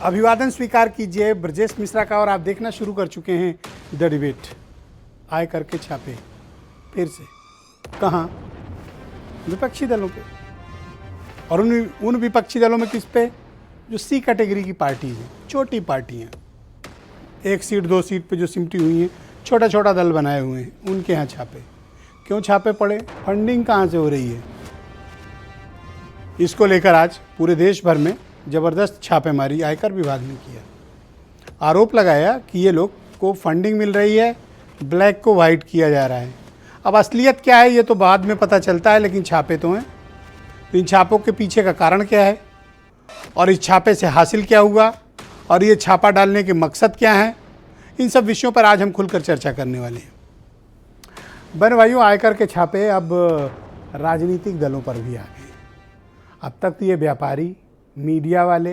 अभिवादन स्वीकार कीजिए ब्रजेश मिश्रा का। और आप देखना शुरू कर चुके हैं द डिबेट। आयकर के छापे फिर से कहाँ? विपक्षी दलों पे, और उन विपक्षी दलों में किस पे? जो सी कैटेगरी की पार्टी हैं, छोटी पार्टियाँ, 1 सीट 2 सीट पे जो सिमटी हुई हैं, छोटा छोटा दल बनाए हुए हैं, उनके यहाँ छापे। क्यों छापे पड़े? फंडिंग कहाँ से हो रही है, इसको लेकर आज पूरे देश भर में ज़बरदस्त छापेमारी आयकर विभाग ने किया। आरोप लगाया कि ये लोग को फंडिंग मिल रही है, ब्लैक को वाइट किया जा रहा है। अब असलियत क्या है ये तो बाद में पता चलता है, लेकिन छापे तो हैं। तो इन छापों के पीछे का कारण क्या है, और इस छापे से हासिल क्या हुआ, और ये छापा डालने के मकसद क्या है, इन सब विषयों पर आज हम खुलकर चर्चा करने वाले हैं। बहन भाइयों, आयकर के छापे अब राजनीतिक दलों पर भी आ गए। अब तक तो ये व्यापारी, मीडिया वाले,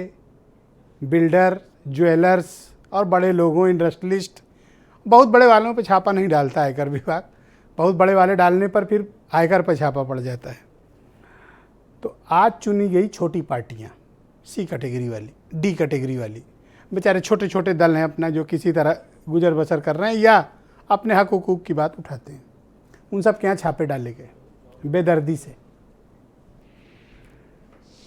बिल्डर, ज्वेलर्स और बड़े लोगों, इंडस्ट्रियलिस्ट, बहुत बड़े वालों पे छापा नहीं डालता आयकर विभाग। बहुत बड़े वाले डालने पर फिर आयकर पर छापा पड़ जाता है। तो आज चुनी गई छोटी पार्टियां, सी कैटेगरी वाली, डी कैटेगरी वाली, बेचारे छोटे छोटे दल हैं अपना, जो किसी तरह गुजर बसर कर रहे हैं या अपने हक हुकूक की बात उठाते हैं, उन सब के यहाँ छापे डाले गए बेदर्दी से।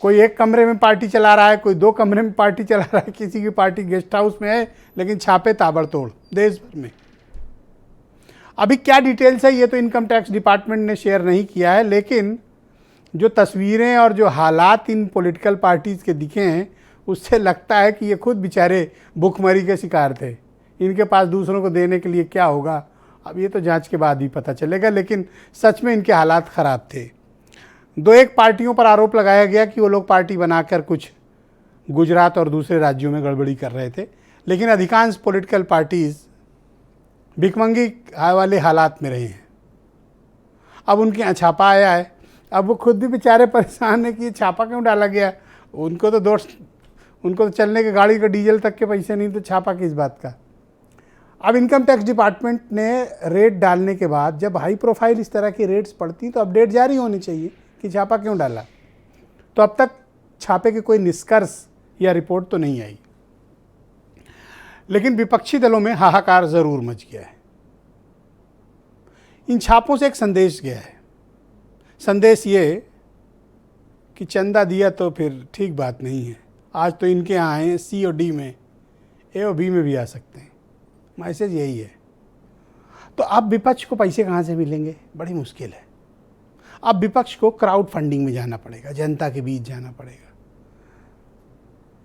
कोई एक कमरे में पार्टी चला रहा है, कोई 2 कमरे में पार्टी चला रहा है, किसी की पार्टी गेस्ट हाउस में है, लेकिन छापे ताबड़तोड़ देश भर में। अभी क्या डिटेल्स है ये तो इनकम टैक्स डिपार्टमेंट ने शेयर नहीं किया है, लेकिन जो तस्वीरें और जो हालात इन पॉलिटिकल पार्टीज़ के दिखे हैं, उससे लगता है कि ये खुद बेचारे भूखमरी के शिकार थे। इनके पास दूसरों को देने के लिए क्या होगा, अब ये तो जांच के बाद ही पता चलेगा, लेकिन सच में इनके हालात ख़राब थे। 2-1 पार्टियों पर आरोप लगाया गया कि वो लोग पार्टी बनाकर कुछ गुजरात और दूसरे राज्यों में गड़बड़ी कर रहे थे, लेकिन अधिकांश पॉलिटिकल पार्टीज़ भिखमंगी वाले हालात में रहे हैं। अब उनके यहाँ छापा आया है, अब वो खुद भी बेचारे परेशान है कि ये छापा क्यों डाला गया। उनको तो चलने के गाड़ी का डीजल तक के पैसे नहीं, तो छापा किस बात का। अब इनकम टैक्स डिपार्टमेंट ने रेड डालने के बाद, जब हाई प्रोफाइल इस तरह की रेड्स पड़ती तो अपडेट जारी होनी चाहिए कि छापा क्यों डाला। तो अब तक छापे के कोई निष्कर्ष या रिपोर्ट तो नहीं आई, लेकिन विपक्षी दलों में हाहाकार जरूर मच गया है। इन छापों से एक संदेश गया है। संदेश ये कि चंदा दिया तो फिर ठीक बात नहीं है। आज तो इनके यहाँ हैं सी और डी में, ए और बी में भी आ सकते हैं। मैसेज यही है। तो अब विपक्ष को पैसे कहाँ से मिलेंगे, बड़ी मुश्किल है। अब विपक्ष को क्राउड फंडिंग में जाना पड़ेगा, जनता के बीच जाना पड़ेगा,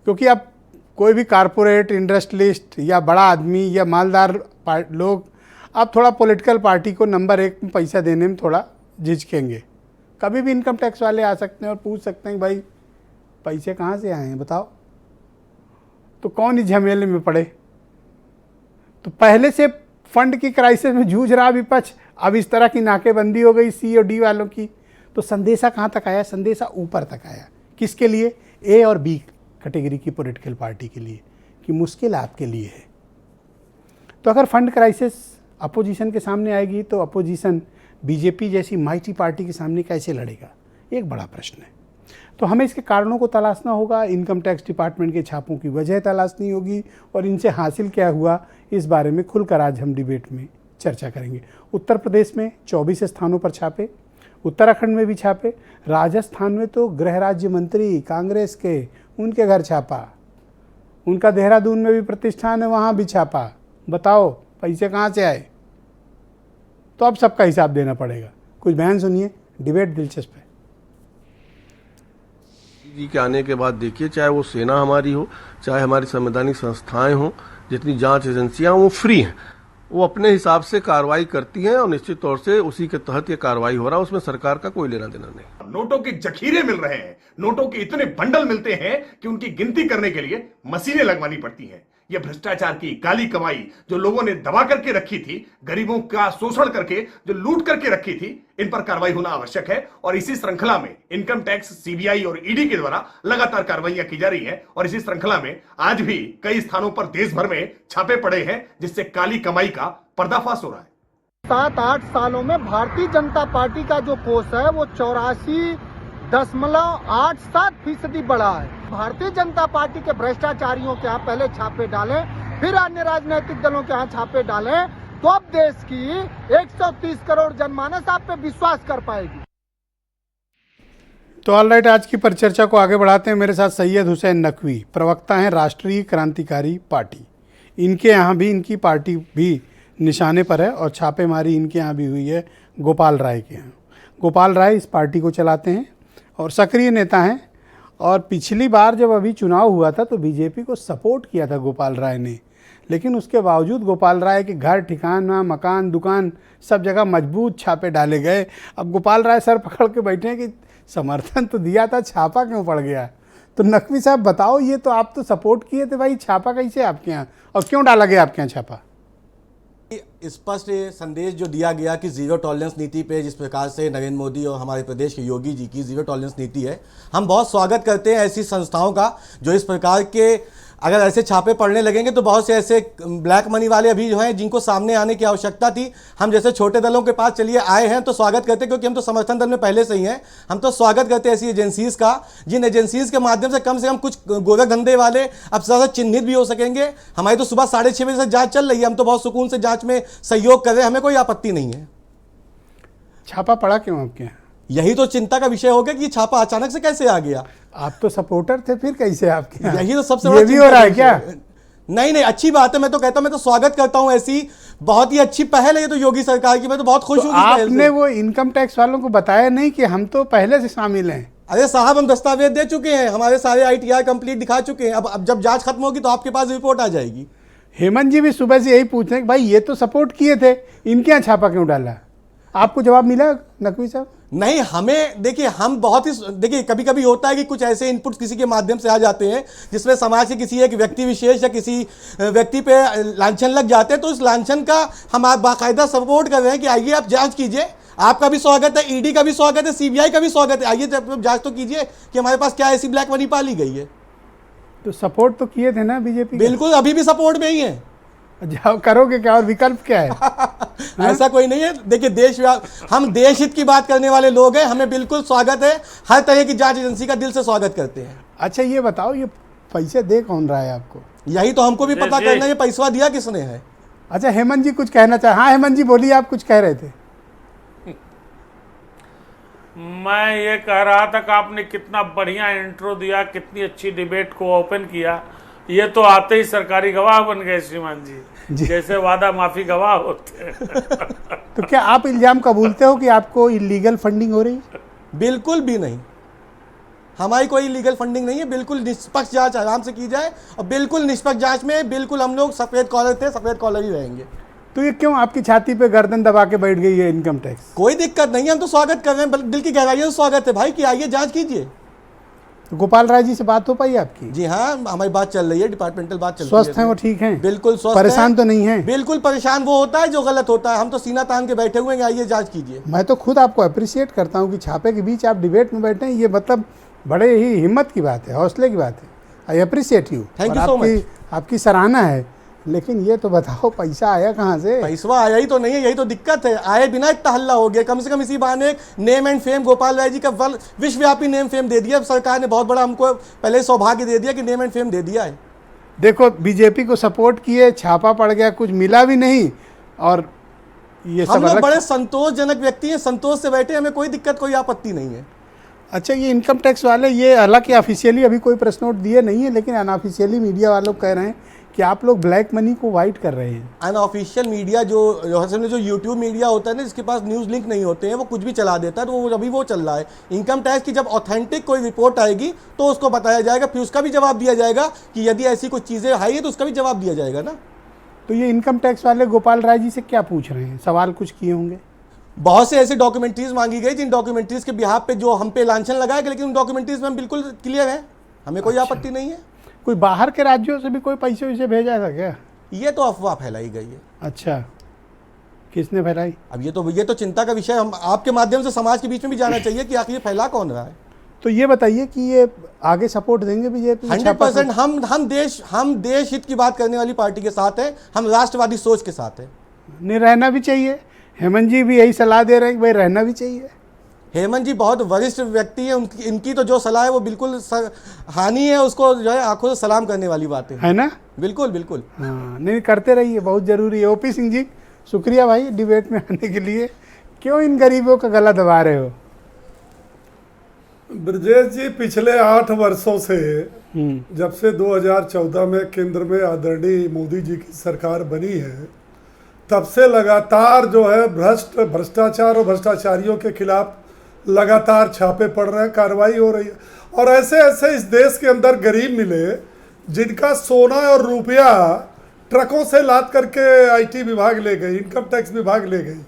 क्योंकि अब कोई भी कारपोरेट, इंडस्ट्रियलिस्ट या बड़ा आदमी या मालदार लोग अब थोड़ा पॉलिटिकल पार्टी को नंबर 1 में पैसा देने में थोड़ा झिझकेंगे। कभी भी इनकम टैक्स वाले आ सकते हैं और पूछ सकते हैं भाई पैसे कहाँ से आए हैं बताओ। तो कौन इस झमेले में पड़े। तो पहले से फंड की क्राइसिस में जूझ रहा विपक्ष, अब इस तरह की नाकेबंदी हो गई सी और डी वालों की, तो संदेशा कहाँ तक आया? संदेशा ऊपर तक आया। किसके लिए? ए और बी कैटेगरी की पॉलिटिकल पार्टी के लिए, कि मुश्किल आपके लिए है। तो अगर फंड क्राइसिस अपोजिशन के सामने आएगी तो अपोजिशन बीजेपी जैसी माइटी पार्टी के सामने कैसे लड़ेगा, एक बड़ा प्रश्न है। तो हमें इसके कारणों को तलाशना होगा, इनकम टैक्स डिपार्टमेंट के छापों की वजह तलाशनी होगी, और इनसे हासिल क्या हुआ इस बारे में खुलकर आज हम डिबेट में चर्चा करेंगे। उत्तर प्रदेश में 24 स्थानों पर छापे, उत्तराखंड में भी छापे, राजस्थान में तो गृह राज्य मंत्री कांग्रेस के, उनके घर छापा, उनका देहरादून में भी प्रतिष्ठान है, वहाँ भी छापा। बताओ पैसे कहाँ से आए। तो अब सबका हिसाब देना पड़ेगा। कुछ बयान सुनिए, डिबेट दिलचस्प है। जी के आने के बाद देखिए, चाहे वो सेना हमारी हो, चाहे हमारी संवैधानिक संस्थाएं हों, जितनी जांच एजेंसियां, वो फ्री हैं, वो अपने हिसाब से कार्रवाई करती हैं, और निश्चित तौर से उसी के तहत ये कार्रवाई हो रहा है, उसमें सरकार का कोई लेना देना नहीं। नोटों के जखीरे मिल रहे हैं, नोटों के इतने बंडल मिलते हैं कि उनकी गिनती करने के लिए मशीनें लगवानी पड़ती हैं। ये भ्रष्टाचार की काली कमाई जो लोगों ने दबा करके रखी थी, गरीबों का शोषण करके जो लूट करके रखी थी, इन पर कार्रवाई होना आवश्यक है। और इसी श्रृंखला में इनकम टैक्स, सीबीआई और ईडी के द्वारा लगातार कार्रवाइयां की जा रही हैं, और इसी श्रृंखला में आज भी कई स्थानों पर देश भर में छापे पड़े हैं, जिससे काली कमाई का पर्दाफाश हो रहा है। 7-8 सालों में भारतीय जनता पार्टी का जो कोष है वो 84 0.87% बढ़ा है। भारतीय जनता पार्टी के भ्रष्टाचारियों के यहाँ पहले छापे डालें, फिर अन्य राजनीतिक दलों के यहाँ छापे डालें, तो अब देश की 130 करोड़ जनमानस आप पे विश्वास कर पाएगी। तो ऑल राइट, आज की परिचर्चा को आगे बढ़ाते हैं। मेरे साथ सैयद हुसैन नकवी, प्रवक्ता हैं राष्ट्रीय क्रांतिकारी पार्टी। इनके यहाँ भी, इनकी पार्टी भी निशाने पर है और छापेमारी इनके यहाँ भी हुई है गोपाल राय के यहाँ। गोपाल राय इस पार्टी को चलाते हैं और सक्रिय नेता हैं, और पिछली बार जब अभी चुनाव हुआ था तो बीजेपी को सपोर्ट किया था गोपाल राय ने, लेकिन उसके बावजूद गोपाल राय के घर, ठिकाना, मकान, दुकान सब जगह मजबूत छापे डाले गए। अब गोपाल राय सर पकड़ के बैठे हैं कि समर्थन तो दिया था, छापा क्यों पड़ गया। तो नकवी साहब बताओ, ये तो आप तो सपोर्ट किए थे भाई, छापा कैसे आपके यहाँ और क्यों डाला गया आपके यहाँ छापा? स्पष्ट संदेश जो दिया गया कि जीरो टॉलरेंस नीति पे, जिस प्रकार से नरेंद्र मोदी और हमारे प्रदेश के योगी जी की जीरो टॉलरेंस नीति है, हम बहुत स्वागत करते हैं ऐसी संस्थाओं का जो इस प्रकार के, अगर ऐसे छापे पड़ने लगेंगे तो बहुत से ऐसे ब्लैक मनी वाले अभी जो हैं जिनको सामने आने की आवश्यकता थी, हम जैसे छोटे दलों के पास चलिए आए हैं तो स्वागत करते हैं, क्योंकि हम तो समर्थन दल में पहले से ही हैं। हम तो स्वागत करते हैं ऐसी एजेंसीज का, जिन एजेंसीज के माध्यम से कम कुछ गोरख धंधे वाले अब ज़्यादा चिन्हित भी हो सकेंगे। हमारी तो सुबह 6:30 बजे से जाँच चल रही है, हम तो बहुत सुकून से जाँच में सहयोग कर रहे हैं, हमें कोई आपत्ति नहीं है। छापा पड़ा क्यों आपके यहाँ? यही तो चिंता का विषय हो गया कि ये छापा अचानक से कैसे आ गया। आप तो सपोर्टर थे, फिर कैसे आपके यहाँ? यही तो सबसे ये भी हो रहा है क्या? नहीं, अच्छी बात है। मैं तो कहता हूं, मैं तो स्वागत करता हूं, ऐसी बहुत ही अच्छी पहल है ये तो योगी सरकार की। मैं तो बहुत खुश हूं। आपने वो इनकम टैक्स वालों को बताया नहीं कि हम तो पहले से शामिल हैं? अरे साहब, हम दस्तावेज दे चुके हैं, हमारे सारे ITR कंप्लीट दिखा चुके हैं। अब जब जांच खत्म होगी तो आपके पास रिपोर्ट आ जाएगी। हेमंत जी भी सुबह से यही पूछ रहे हैं कि भाई ये तो सपोर्ट किए थे, इनके यहाँ छापा क्यों डाला? आपको जवाब मिला नकवी साहब? नहीं, हमें देखिए, हम बहुत ही देखिए, कभी कभी होता है कि कुछ ऐसे इनपुट्स किसी के माध्यम से आ जाते हैं जिसमें समाज के किसी एक व्यक्ति विशेष या किसी व्यक्ति पे लांछन लग जाते हैं, तो इस लांछन का हम आप बाकायदा सपोर्ट कर रहे हैं कि आइए आप जांच कीजिए। आपका भी स्वागत है, ED का भी स्वागत है, CBI का भी स्वागत है। आइए जांच तो कीजिए कि हमारे पास क्या ऐसी ब्लैक मनी पाली गई है। तो सपोर्ट तो किए थे ना बीजेपी? बिल्कुल, अभी भी सपोर्ट में ही है। जाओ करोगे क्या, और विकल्प क्या है? ऐसा कोई नहीं है। देखिए, हम देश हित की बात करने वाले लोग हैं, हमें बिल्कुल स्वागत है, हर तरह की जांच एजेंसी का दिल से स्वागत करते हैं। अच्छा ये बताओ, ये पैसे दे कौन रहा है आपको? यही तो हमको भी पता करना है, ये पैसा दिया किसने है। अच्छा, हेमंत जी कुछ कहना चाहे? हाँ हेमंत जी बोलिए, आप कुछ कह रहे थे। मैं ये कह रहा था कि आपने कितना बढ़िया इंट्रो दिया, कितनी अच्छी डिबेट को ओपन किया। ये तो आते ही सरकारी गवाह बन गए श्रीमान जी, जैसे वादा माफी गवाह होते हैं। तो क्या आप इल्जाम कबूलते हो कि आपको इलीगल फंडिंग हो रही है? बिल्कुल भी नहीं, हमारी कोई इलीगल फंडिंग नहीं है। बिल्कुल निष्पक्ष जांच आराम से की जाए, और बिल्कुल निष्पक्ष जांच में बिल्कुल हम लोग सफेद कॉलर थे, सफेद कॉलर ही रहेंगे। तो ये क्यों आपकी छाती पे गर्दन दबा के बैठ गई है इनकम टैक्स? कोई दिक्कत नहीं है, हम तो स्वागत कर रहे हैं, दिल की गहराइयों से स्वागत है भाई कि आइए जांच कीजिए। तो गोपाल राय जी से बात हो पाई आपकी? जी हाँ, हमारी बात चल रही है, डिपार्टमेंटल बात चल रही है। स्वस्थ हैं वो? ठीक हैं? बिल्कुल स्वस्थ। परेशान तो नहीं है? बिल्कुल परेशान वो होता है जो गलत होता है, हम तो सीना तान के बैठे हुए हैं, आइए जांच कीजिए। मैं तो खुद आपको अप्रिशिएट करता हूँ कि छापे के बीच आप डिबेट में बैठे हैं, ये मतलब बड़े ही हिम्मत की बात है, हौसले की बात है। I appreciate you. Thank you so much. आपकी सराहना है, लेकिन ये तो बताओ पैसा आया कहाँ से? पैसा आया ही तो नहीं है, यही तो दिक्कत है। आए बिना इतना हल्ला हो गया, कम से कम इसी बहाने name and fame Gopal Rai ji का विश्वव्यापी नेम फेम दे दिया सरकार ने। बहुत बड़ा हमको पहले सौभाग्य दे दिया कि नेम एंड फेम दे दिया है। देखो, बीजेपी को सपोर्ट किए, छापा पड़ गया, कुछ मिला भी नहीं, और ये हम सब लोग अलग। बड़े संतोषजनक व्यक्ति हैं, संतोष से बैठे, हमें कोई दिक्कत कोई आपत्ति नहीं है। अच्छा, ये इनकम टैक्स वाले, ये हालांकि ऑफिशियली अभी कोई प्रेस नोट दिए नहीं है, लेकिन अनऑफिशियली मीडिया वालों कह रहे हैं कि आप लोग ब्लैक मनी को वाइट कर रहे हैं। अनऑफिशियल मीडिया जो यूट्यूब मीडिया होता है ना, जिसके पास न्यूज़ लिंक नहीं होते हैं, वो कुछ भी चला देता है, तो वो अभी वो चल रहा है। इनकम टैक्स की जब ऑथेंटिक कोई रिपोर्ट आएगी तो उसको बताया जाएगा, फिर उसका भी जवाब दिया जाएगा कि यदि ऐसी कुछ चीज़ें आई है तो उसका भी जवाब दिया जाएगा ना। तो ये इनकम टैक्स वाले गोपाल राय जी से क्या पूछ रहे हैं? सवाल कुछ किए होंगे? बहुत से ऐसे डॉक्यूमेंट्रीज मांगी गई जिन डॉक्यूमेंट्रीज के बिहाफ पे जो हम पे लांछन लगाए गए, लेकिन उन डॉक्यूमेंट्रीज में हम बिल्कुल क्लियर है, हमें कोई आपत्ति नहीं है। कोई बाहर के राज्यों से भी कोई पैसे वैसे भेजा था क्या? ये तो अफवाह फैलाई गई है। अच्छा, किसने फैलाई? अब ये तो चिंता का विषय हम आपके माध्यम से समाज के बीच में भी जाना चाहिए कि आखिर ये फैला कौन रहा है। तो ये बताइए कि ये आगे सपोर्ट देंगे बीजेपी? 100% हम देश हित की बात करने वाली पार्टी के साथ हैं, हम राष्ट्रवादी सोच के साथ हैं। नहीं, रहना भी चाहिए। हेमंत जी भी यही सलाह दे रहे हैं कि भाई रहना भी चाहिए। हेमंत जी बहुत वरिष्ठ व्यक्ति है, उनकी इनकी तो जो सलाह है वो बिल्कुल हानि है, उसको जो है आंखों से सलाम करने वाली बात है ना। बिल्कुल बिल्कुल। हाँ नहीं, करते रहिए, बहुत ज़रूरी है। ओपी सिंह जी शुक्रिया भाई डिबेट में आने के लिए। क्यों इन गरीबों का गला दबा रहे हो? ब्रजेश जी, पिछले 8 वर्षों से जब से 2014 में केंद्र में आदरणीय मोदी जी की सरकार बनी है, तब से लगातार जो है भ्रष्टाचार और भ्रष्टाचारियों के खिलाफ लगातार छापे पड़ रहे हैं, कार्रवाई हो रही है। और ऐसे ऐसे इस देश के अंदर गरीब मिले जिनका सोना और रुपया ट्रकों से लाद करके आईटी विभाग ले गई, इनकम टैक्स विभाग ले गई।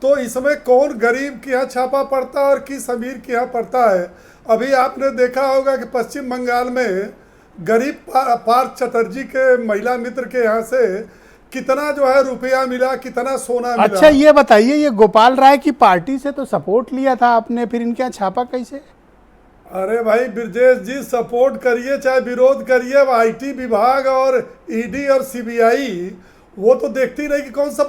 तो इसमें कौन गरीब के यहाँ छापा पड़ता है और किस अमीर के यहाँ पड़ता है? अभी आपने देखा होगा कि पश्चिम बंगाल में गरीब पार्थ चटर्जी के महिला मित्र के यहाँ से कितना जो है रुपया मिला, कितना सोना मिला। अच्छा ये बताइए, ये गोपाल राय की पार्टी से तो सपोर्ट लिया था आपने, फिर इनके यहाँ छापा कैसे? अरे भाई ब्रजेश जी, सपोर्ट करिए चाहे विरोध करिए, आईटी विभाग और ईडी और सीबीआई वो तो देखती नहीं कि कौन सा,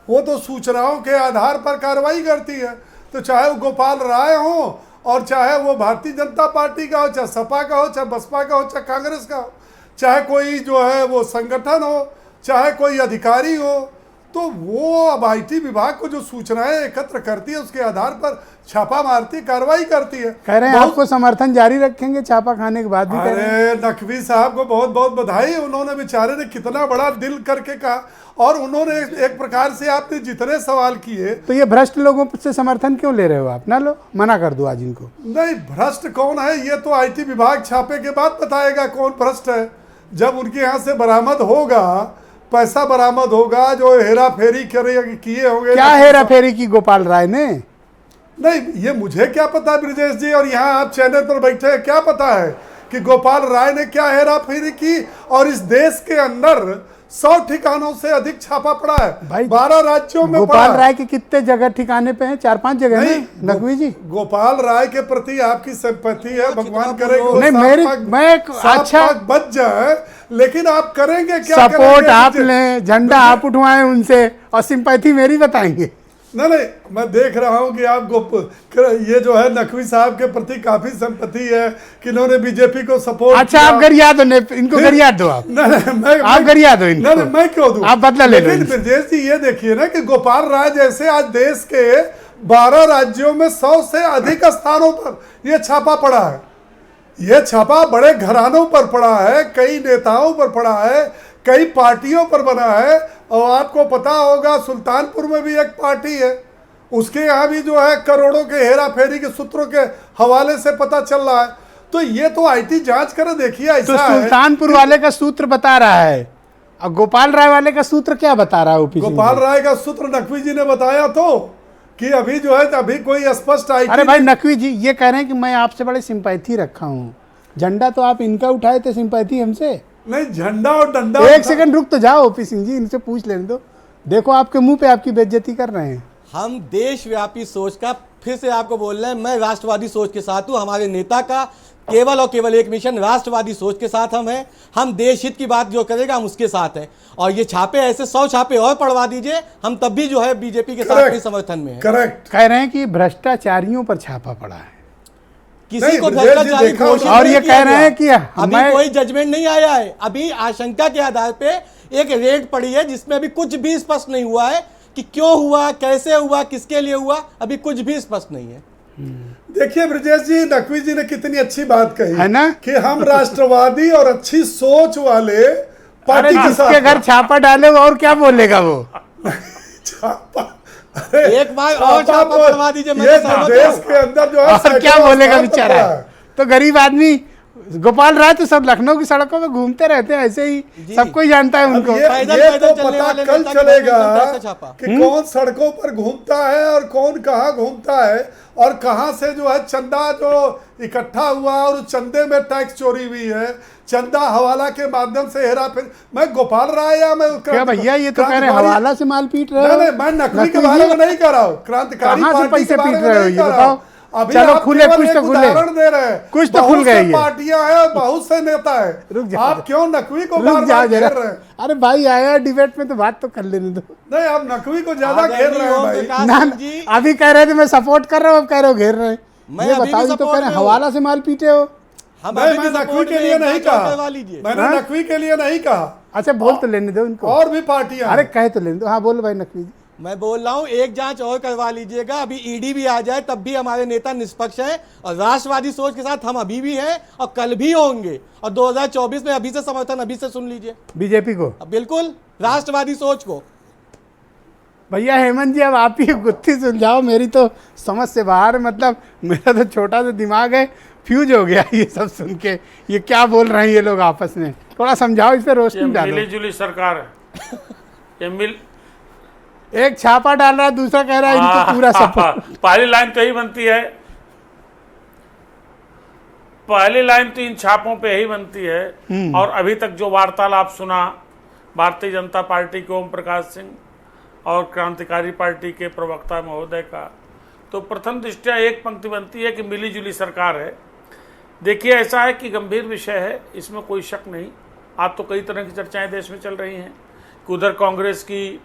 वो तो सूचनाओं के आधार पर कार्रवाई करती है। तो चाहे वो गोपाल राय हो और चाहे वो भारतीय जनता पार्टी का हो, चाहे सपा का हो, चाहे बसपा का हो, चाहे कांग्रेस का हो, चाहे कोई जो है वो संगठन हो, चाहे कोई अधिकारी हो, तो वो अब आईटी विभाग को जो सूचनाएं एकत्र करती है उसके आधार पर छापा मारती, कार्रवाई करती है। कह रहे हैं आपको समर्थन जारी रखेंगे छापा खाने के बाद भी। अरे नकवी साहब को बहुत बहुत बधाई, उन्होंने बेचारे ने कितना बड़ा दिल करके कहा, और उन्होंने एक प्रकार से आपने जितने सवाल किए। तो ये भ्रष्ट लोगों से समर्थन क्यों ले रहे हो आप? ना लो, मना कर दो आज इनको। नहीं, भ्रष्ट कौन है ये तो आईटी विभाग छापे के बाद बताएगा कौन भ्रष्ट है। जब उनके यहाँ से बरामद होगा, पैसा बरामद होगा, जो हेरा फेरी किए होंगे। क्या हेरा फेरी की गोपाल राय ने? नहीं, ये मुझे क्या पता ब्रजेश जी, और यहाँ आप चैनल पर बैठे हैं, क्या पता है कि गोपाल राय ने क्या हेरा फेरी की? और इस देश के अंदर 100 ठिकानों से अधिक छापा पड़ा है भाई, 12 राज्यों में। गोपाल राय के कितने जगह ठिकाने पे हैं? 4-5 जगह नहीं नकवी जी। गोपाल राय के प्रति आपकी सिंपैथी है, भगवान करे मैं अच्छा बच जाए, लेकिन आप करेंगे क्या? सपोर्ट आप लें, झंडा आप उठवाएं उनसे, और सिंपैथी मेरी बताएंगे। नहीं, मैं देख रहा हूं कि आपको ये जो है नकवी साहब के प्रति काफी संपत्ति है कि इन्होंने बीजेपी को सपोर्ट। अच्छा आप गरिया दो, इनको गरिया दो आप। नहीं, आप गरिया दो इनको। नहीं, मैं क्यों दूं? आप बदला ले लो। लेकिन ब्रजेश जी ये देखिए ना कि गोपाल राय जैसे आज देश के 12 राज्यों में 100 से अधिक स्थानों पर यह छापा पड़ा है। यह छापा बड़े घरानों पर पड़ा है, कई नेताओं पर पड़ा है, कई पार्टियों पर बना है। और आपको पता होगा सुल्तानपुर में भी एक पार्टी है, उसके यहाँ भी जो है करोड़ों के हेरा फेरी के सूत्रों के हवाले से पता चल रहा है। तो ये तो आईटी जांच करे, देखिए ऐसा तो सुल्तानपुर वाले का सूत्र बता रहा है, और गोपाल राय वाले का सूत्र क्या बता रहा है? गोपाल राय का सूत्र नकवी जी ने बताया तो कि अभी जो है अभी कोई स्पष्ट आईटी। अरे भाई नकवी जी ये कह रहे हैं कि मैं आपसे बड़े सिंपैथी रखा हूँ, झंडा तो आप इनका उठाए थे, सिंपैथी हमसे नहीं। झंडा और डंडा। एक सेकंड रुक तो जाओ ओपी सिंह जी, इनसे पूछ लेने दो। देखो आपके मुंह पे आपकी बेइज्जती कर रहे हैं। हम देशव्यापी सोच का, फिर से आपको बोल रहे हैं, मैं राष्ट्रवादी सोच के साथ हूं। हमारे नेता का केवल और केवल एक मिशन, राष्ट्रवादी सोच के साथ हम हैं। हम देश हित की बात जो करेगा हम उसके साथ हैं। और ये छापे ऐसे 100 छापे और पड़वा दीजिए, हम तब भी जो है बीजेपी के साथ ही समर्थन में है। करेक्ट। कह रहे हैं कि भ्रष्टाचारियों पर छापा पड़ा है, किसी को भ्रष्टाचारी घोषित और ये कह रहे हैं कि अभी कोई जजमेंट नहीं आया है। अभी आशंका के आधार पे एक रेड पड़ी है जिसमें अभी कुछ भी स्पष्ट नहीं हुआ है कि क्यों हुआ, कैसे हुआ, किसके लिए हुआ, अभी कुछ भी स्पष्ट नहीं है। देखिए ब्रजेश जी, नकवी जी ने कितनी अच्छी बात कही है ना कि हम राष्ट्रवादी और अच्छी सोच वाले पार्टी के साथ। जिसके घर छापा डाले और क्या बोलेगा वो? छापा, एक बार और छापा पड़वा दीजिए। ये देश के अंदर जो है और क्या बोलेगा बेचारा? तो गरीब आदमी गोपाल राय तो सब लखनऊ की सड़कों में घूमते रहते हैं, ऐसे ही सबको ही जानता है उनको। ये तो पता कल चलेगा कि कौन सड़कों पर घूमता है और कौन कहाँ घूमता है, और कहाँ से जो है चंदा जो इकट्ठा हुआ और चंदे में टैक्स चोरी हुई है, चंदा हवाला के माध्यम से हेरा फेरी। मैं गोपाल राय या मैं क्या भैया ये तो कह रहे हैं हवाला से माल पीट रहे हो? नहीं, मैं नकवी के बारे में नहीं कर रहा हूँ, क्रांतिकारी पार्टी के बारे में नहीं कर रहा हूँ। अभी चलो आप खुले, केवल कुछ तो एक खुले। उदाहरण दे रहे हैं, कुछ तो खुल बहुत गए से ये। पार्टियां हैं, बहुत से नेता रुक है, जाओ, आप क्यों नकवी को रुक बार जाओ बार जरा। घेर रहे हैं? अरे भाई आया डिबेट में तो बात तो कर लेने दो नहीं, आप नकवी को ज्यादा घेर रहे हैं भाई। ना। अभी कह रहे थे मैं सपोर्ट कर रहा हूँ, अब कह रहे हो घेर रहे हैं। मैं ये अभी भी बताओ, ये तो support कह रहे हैं में हूँ। हवाला से माल पीटे हो। हम नहीं, अभी मैं भी नकवी support के में लिए एक नहीं बात और कहा, करवा लीजिए। मैंने हाँ? नकवी के लिए नहीं कहा, अच्छा बोल तो लेने दो इनको। और भी पार्टियां अरे हैं। कहे तो लेने दो। हाँ बोलो भाई नकवी जी। मैं बोल रहा हूं एक जांच और करवा लीजिएगा, अभी ईडी भी आ जाए तब भी हमारे नेता निष्पक्ष हैं और राष्ट्रवादी सोच के साथ हम अभी भी हैं और कल भी होंगे, और 2024 में अभी से समर्थन अभी से सुन लीजिए। बीजेपी को अब बिल्कुल राष्ट्रवादी सोच को। भैया हेमंत जी अब आप ही गुत्थी सुलझाओ, मेरी तो समझ से बाहर है। मतलब मेरा तो छोटा सा दिमाग है, फ्यूज हो गया ये सब सुन के। ये क्या बोल रहे हैं ये लोग आपस में, थोड़ा समझाओ, इस पे ये रोशनी डालो। मिली जुली सरकार है। ये मिल एक छापा डाल रहा है, दूसरा कह रहा है इनको पूरा सपोर्ट। पहली लाइन तो यही बनती है, पहली लाइन तो इन छापों पे यही बनती है। और अभी तक जो वार्तालाप सुना भारतीय जनता पार्टी के ओम प्रकाश सिंह और क्रांतिकारी पार्टी के प्रवक्ता महोदय का, तो प्रथम दृष्टया एक पंक्ति बनती है कि मिली जुली सरकार है। देखिए ऐसा है कि गंभीर विषय है, इसमें कोई शक नहीं। आज तो कई तरह की चर्चाएं देश में चल रही हैं कि उधर कांग्रेस की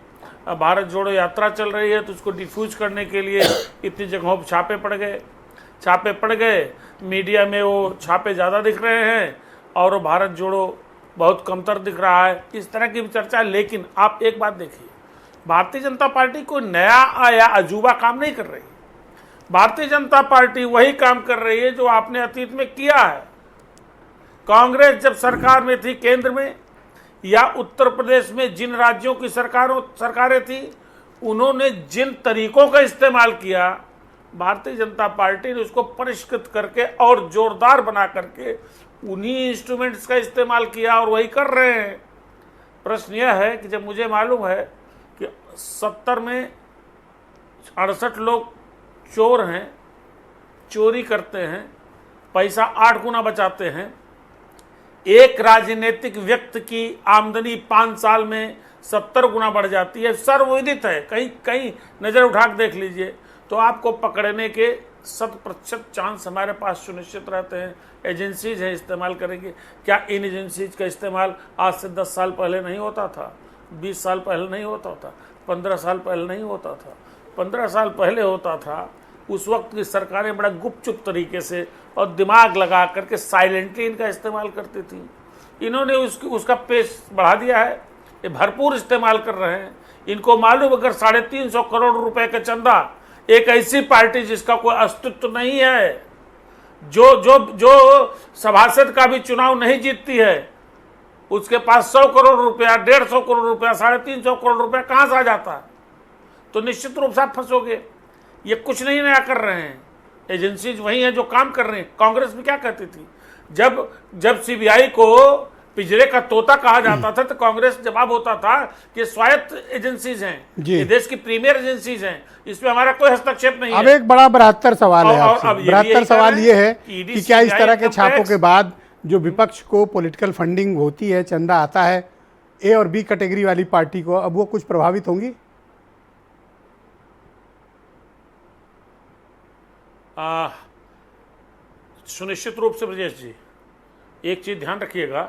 भारत जोड़ो यात्रा चल रही है, तो उसको डिफ्यूज करने के लिए इतनी जगहों पर छापे पड़ गए, मीडिया में वो छापे ज़्यादा दिख रहे हैं और भारत जोड़ो बहुत कमतर दिख रहा है, इस तरह की भी चर्चा है। लेकिन आप एक बात देखिए, भारतीय जनता पार्टी कोई नया या अजूबा काम नहीं कर रही। भारतीय जनता पार्टी वही काम कर रही है जो आपने अतीत में किया है। कांग्रेस जब सरकार में थी केंद्र में, या उत्तर प्रदेश में जिन राज्यों की सरकारें थी, उन्होंने जिन तरीकों का इस्तेमाल किया, भारतीय जनता पार्टी ने उसको परिष्कृत करके और जोरदार बना करके उन्हीं इंस्ट्रूमेंट्स का इस्तेमाल किया और वही कर रहे हैं। प्रश्न यह है कि जब मुझे मालूम है कि 70 में 68 लोग चोर हैं, चोरी करते हैं, पैसा 8 गुना बचाते हैं, एक राजनीतिक व्यक्ति की आमदनी 5 साल में 70 गुना बढ़ जाती है, सर्वविदित है, कहीं नज़र उठा के देख लीजिए, तो आपको पकड़ने के 100% चांस हमारे पास सुनिश्चित रहते हैं। एजेंसीज हैं, इस्तेमाल करेंगे। क्या इन एजेंसीज का इस्तेमाल आज से 10 साल पहले नहीं होता था, 20 साल पहले नहीं होता था, 15 साल पहले नहीं होता था? 15 साल पहले होता था। उस वक्त की सरकारें बड़ा गुपचुप तरीके से और दिमाग लगा करके साइलेंटली इनका इस्तेमाल करती थी। इन्होंने उसका पेस बढ़ा दिया है, ये भरपूर इस्तेमाल कर रहे हैं। इनको मालूम अगर 350 करोड़ रुपए का चंदा एक ऐसी पार्टी जिसका कोई अस्तित्व नहीं है, जो सभासद का भी चुनाव नहीं जीतती है, उसके पास 100 करोड़ रुपया, 150 करोड़ रुपया, 350 करोड़ रुपया कहाँ से आ जाता है? तो निश्चित रूप से आप फंसोगे। ये कुछ नहीं नया कर रहे हैं, एजेंसीज वही हैं जो काम कर रही हैं। कांग्रेस भी क्या कहती थी, जब सीबीआई को पिंजरे का तोता कहा जाता था, तो कांग्रेस जवाब होता था कि स्वायत्त एजेंसीज हैं, ये देश की प्रीमियर एजेंसीज हैं, इसमें हमारा कोई हस्तक्षेप नहीं है। अब एक बड़ा बृहत्तर सवाल है आपसे। अब ये भी बृहत्तर यही सवाल कह रहे ये हैं है कि कि क्या इस तरह के CBI छापों के बाद जो विपक्ष को पॉलिटिकल फंडिंग होती है, चंदा आता है ए और बी कैटेगरी वाली पार्टी को, अब वो कुछ प्रभावित होंगी? सुनिश्चित रूप से ब्रजेश जी, एक चीज ध्यान रखिएगा,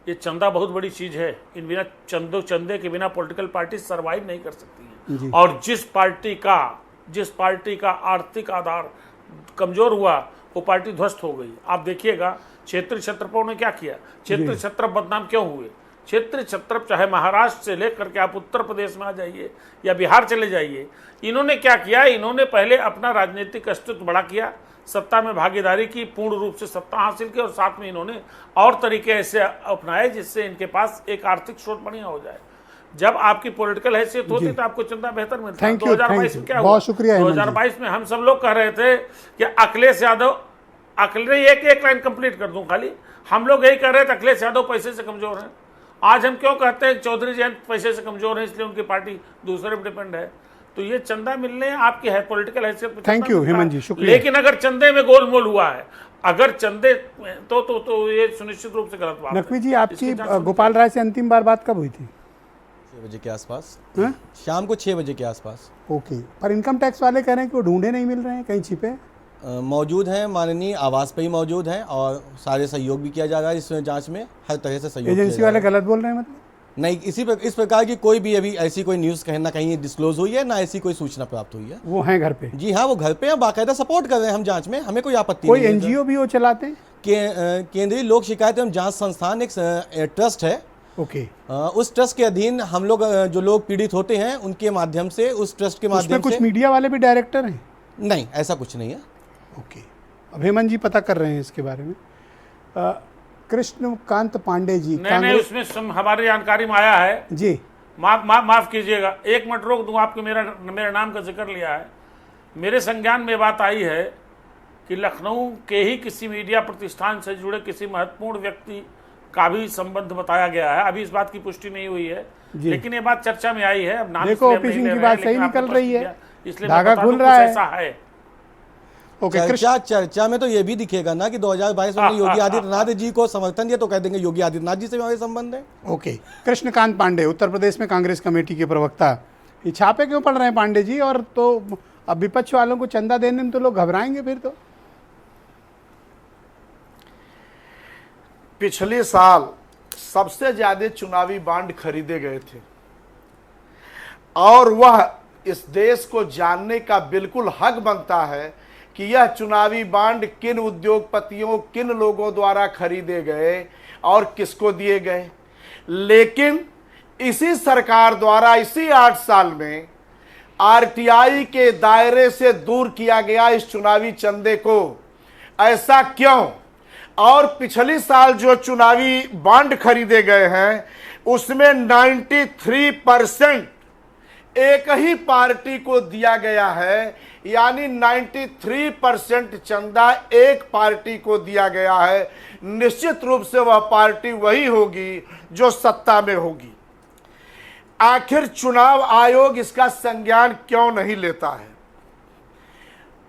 ये चंदा बहुत बड़ी चीज है। इन बिना चंदे के बिना पॉलिटिकल पार्टी सरवाइव नहीं कर सकती है। और जिस पार्टी का आर्थिक आधार कमजोर हुआ, वो पार्टी ध्वस्त हो गई। आप देखिएगा क्षेत्रीय छत्रपों ने क्या किया, क्षेत्रीय छत्रप बदनाम क्यों हुए? क्षेत्रीय छत्रप चाहे महाराष्ट्र से लेकर के आप उत्तर प्रदेश में आ जाइए या बिहार चले जाइए, इन्होंने क्या किया, इन्होंने पहले अपना राजनीतिक अस्तित्व बड़ा किया, सत्ता में भागीदारी की, पूर्ण रूप से सत्ता हासिल की, और साथ में इन्होंने और तरीके ऐसे अपनाए जिससे इनके पास एक आर्थिक स्रोत बढ़िया हो जाए। जब आपकी पॉलिटिकल हैसियत होती तो आपको चंदा बेहतर मिलता है। 2022 में क्या हुआ? बहुत शुक्रिया। 2022 में हम सब लोग कह रहे थे कि अखिलेश यादव, एक लाइन कंप्लीट कर दूं खाली, हम लोग यही कह रहे थे अखिलेश यादव पैसे से कमजोर हैं। आज हम क्यों कहते हैं चौधरी जयंत पैसे से कमजोर है, इसलिए उनकी पार्टी दूसरे पर डिपेंड है? तो ये चंदा मिलने आपकी है पॉलिटिकल हैसियत पे। थैंक यू हेमंत जी, शुक्रिया। लेकिन अगर चंदे में गोलमोल हुआ है, अगर चंदे तो ये सुनिश्चित रूप से गलत बात है। नकवी जी, आपकी गोपाल राय से अंतिम बार बात कब हुई थी? 6 बजे के आसपास, हाँ? शाम को 6 बजे के आसपास। ओके, पर इनकम टैक्स वाले कह रहे हैं कि वो ढूंढे नहीं मिल रहे हैं, कहीं छिपे। मौजूद हैं, माननीय आवास पे ही मौजूद हैं और सारे सहयोग भी किया जा रहा है इस जांच में, हर तरह से सहयोग एजेंसी वाले गलत बोल रहे हैं मतलब? नहीं, इस प्रकार की कोई भी अभी ऐसी कोई न्यूज़ कहीं ना कहीं डिस्क्लोज हुई है, ना ऐसी कोई सूचना प्राप्त हुई है। वो हैं घर पे? जी हाँ, वो घर पे हैं, बाकायदा सपोर्ट कर रहे हैं हम जांच में, हमें कोई आपत्ति कोई नहीं है। एनजीओ भी वो चलाते हैं? केंद्रीय लोक शिकायत एवं जांच संस्थान एक ट्रस्ट है। ओके। उस ट्रस्ट के अधीन हम लोग जो लोग पीड़ित होते हैं उनके माध्यम से, उस ट्रस्ट के माध्यम से। कुछ मीडिया वाले भी डायरेक्टर हैं? नहीं, ऐसा कुछ नहीं है। ओके, अब हेमंत जी पता कर रहे हैं इसके बारे में। कृष्णकांत पांडे जी, नहीं, उसमें हमारी जानकारी में आया है जी। माफ कीजिएगा, 1 मिनट रोक दूं, आपको मेरा नाम का जिक्र लिया है। मेरे संज्ञान में बात आई है कि लखनऊ के ही किसी मीडिया प्रतिष्ठान से जुड़े किसी महत्वपूर्ण व्यक्ति का भी संबंध बताया गया है। अभी इस बात की पुष्टि नहीं हुई है, लेकिन ये बात चर्चा में आई है। अब नाम देखो, ऑफिसिंग की बात सही निकल रही है, इसलिए धागा खुल रहा है। ऐसा है। ओके, चर्चा में तो ये भी दिखेगा ना कि 2022 में योगी आदित्यनाथ जी को समर्थन दिया तो कह देंगे योगी आदित्यनाथ जी से हमारे संबंध है। ओके, कृष्णकांत पांडे, उत्तर प्रदेश में कांग्रेस कमेटी के प्रवक्ता, ये छापे क्यों पड़ रहे हैं पांडे जी? और तो अब विपक्ष वालों को चंदा देने में तो लोग घबराएंगे फिर तो। पिछले साल सबसे ज्यादा चुनावी बांड खरीदे गए थे और वह इस देश को जानने का बिल्कुल हक बनता है कि यह चुनावी बांड किन उद्योगपतियों, किन लोगों द्वारा खरीदे गए और किसको दिए गए। लेकिन इसी सरकार द्वारा इसी 8 साल में आरटीआई के दायरे से दूर किया गया इस चुनावी चंदे को। ऐसा क्यों? और पिछली साल जो चुनावी बांड खरीदे गए हैं उसमें 93% एक ही पार्टी को दिया गया है, यानी 93% चंदा एक पार्टी को दिया गया है। निश्चित रूप से वह पार्टी वही होगी जो सत्ता में होगी। आखिर चुनाव आयोग इसका संज्ञान क्यों नहीं लेता है?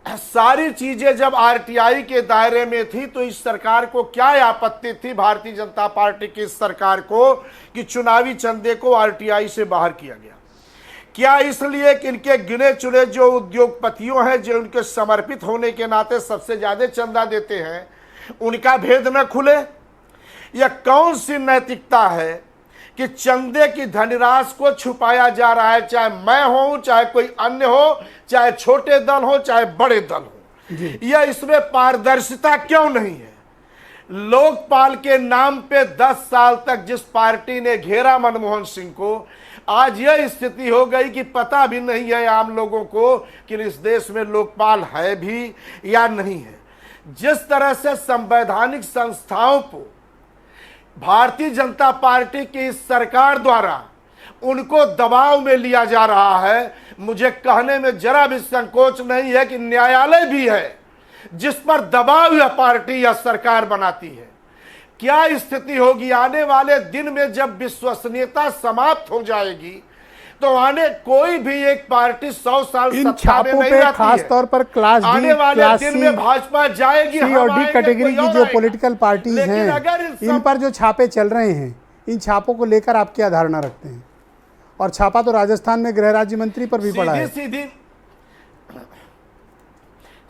सारी चीजें जब आरटीआई के दायरे में थी तो इस सरकार को क्या आपत्ति थी, भारतीय जनता पार्टी की इस सरकार को, कि चुनावी चंदे को आरटीआई से बाहर किया गया? क्या इसलिए कि इनके गिने चुने जो उद्योगपतियों हैं, जो उनके समर्पित होने के नाते सबसे ज्यादा चंदा देते हैं, उनका भेद न खुले? यह कौन सी नैतिकता है कि चंदे की धनराशि को छुपाया जा रहा है? चाहे मैं हूं, चाहे कोई अन्य हो, चाहे छोटे दल हो, चाहे बड़े दल हो, यह इसमें पारदर्शिता क्यों नहीं है? लोकपाल के नाम पे 10 साल तक जिस पार्टी ने घेरा मनमोहन सिंह को, आज यह स्थिति हो गई कि पता भी नहीं है आम लोगों को कि इस देश में लोकपाल है भी या नहीं है। जिस तरह से संवैधानिक संस्थाओं को भारतीय जनता पार्टी की इस सरकार द्वारा उनको दबाव में लिया जा रहा है, मुझे कहने में जरा भी संकोच नहीं है कि न्यायालय भी है जिस पर दबाव यह पार्टी या सरकार बनाती है। क्या स्थिति होगी आने वाले दिन में जब विश्वसनीयता समाप्त हो जाएगी? तो आने कोई भी एक पार्टी 100 साल इन सत्ता में छापों नहीं पे रहती खास है। तौर पर क्लास डी, आने वाले क्लास दिन सी, में भाजपा जाएगी, सी हम और डी आएंगे, कैटेगरी कोई की और जो आएगा। पॉलिटिकल पार्टीज लेकिन हैं, अगर इन पर जो छापे चल रहे हैं, इन छापों को लेकर आप क्या धारणा रखते हैं? और छापा तो राजस्थान में गृह राज्य मंत्री पर भी पड़ा है।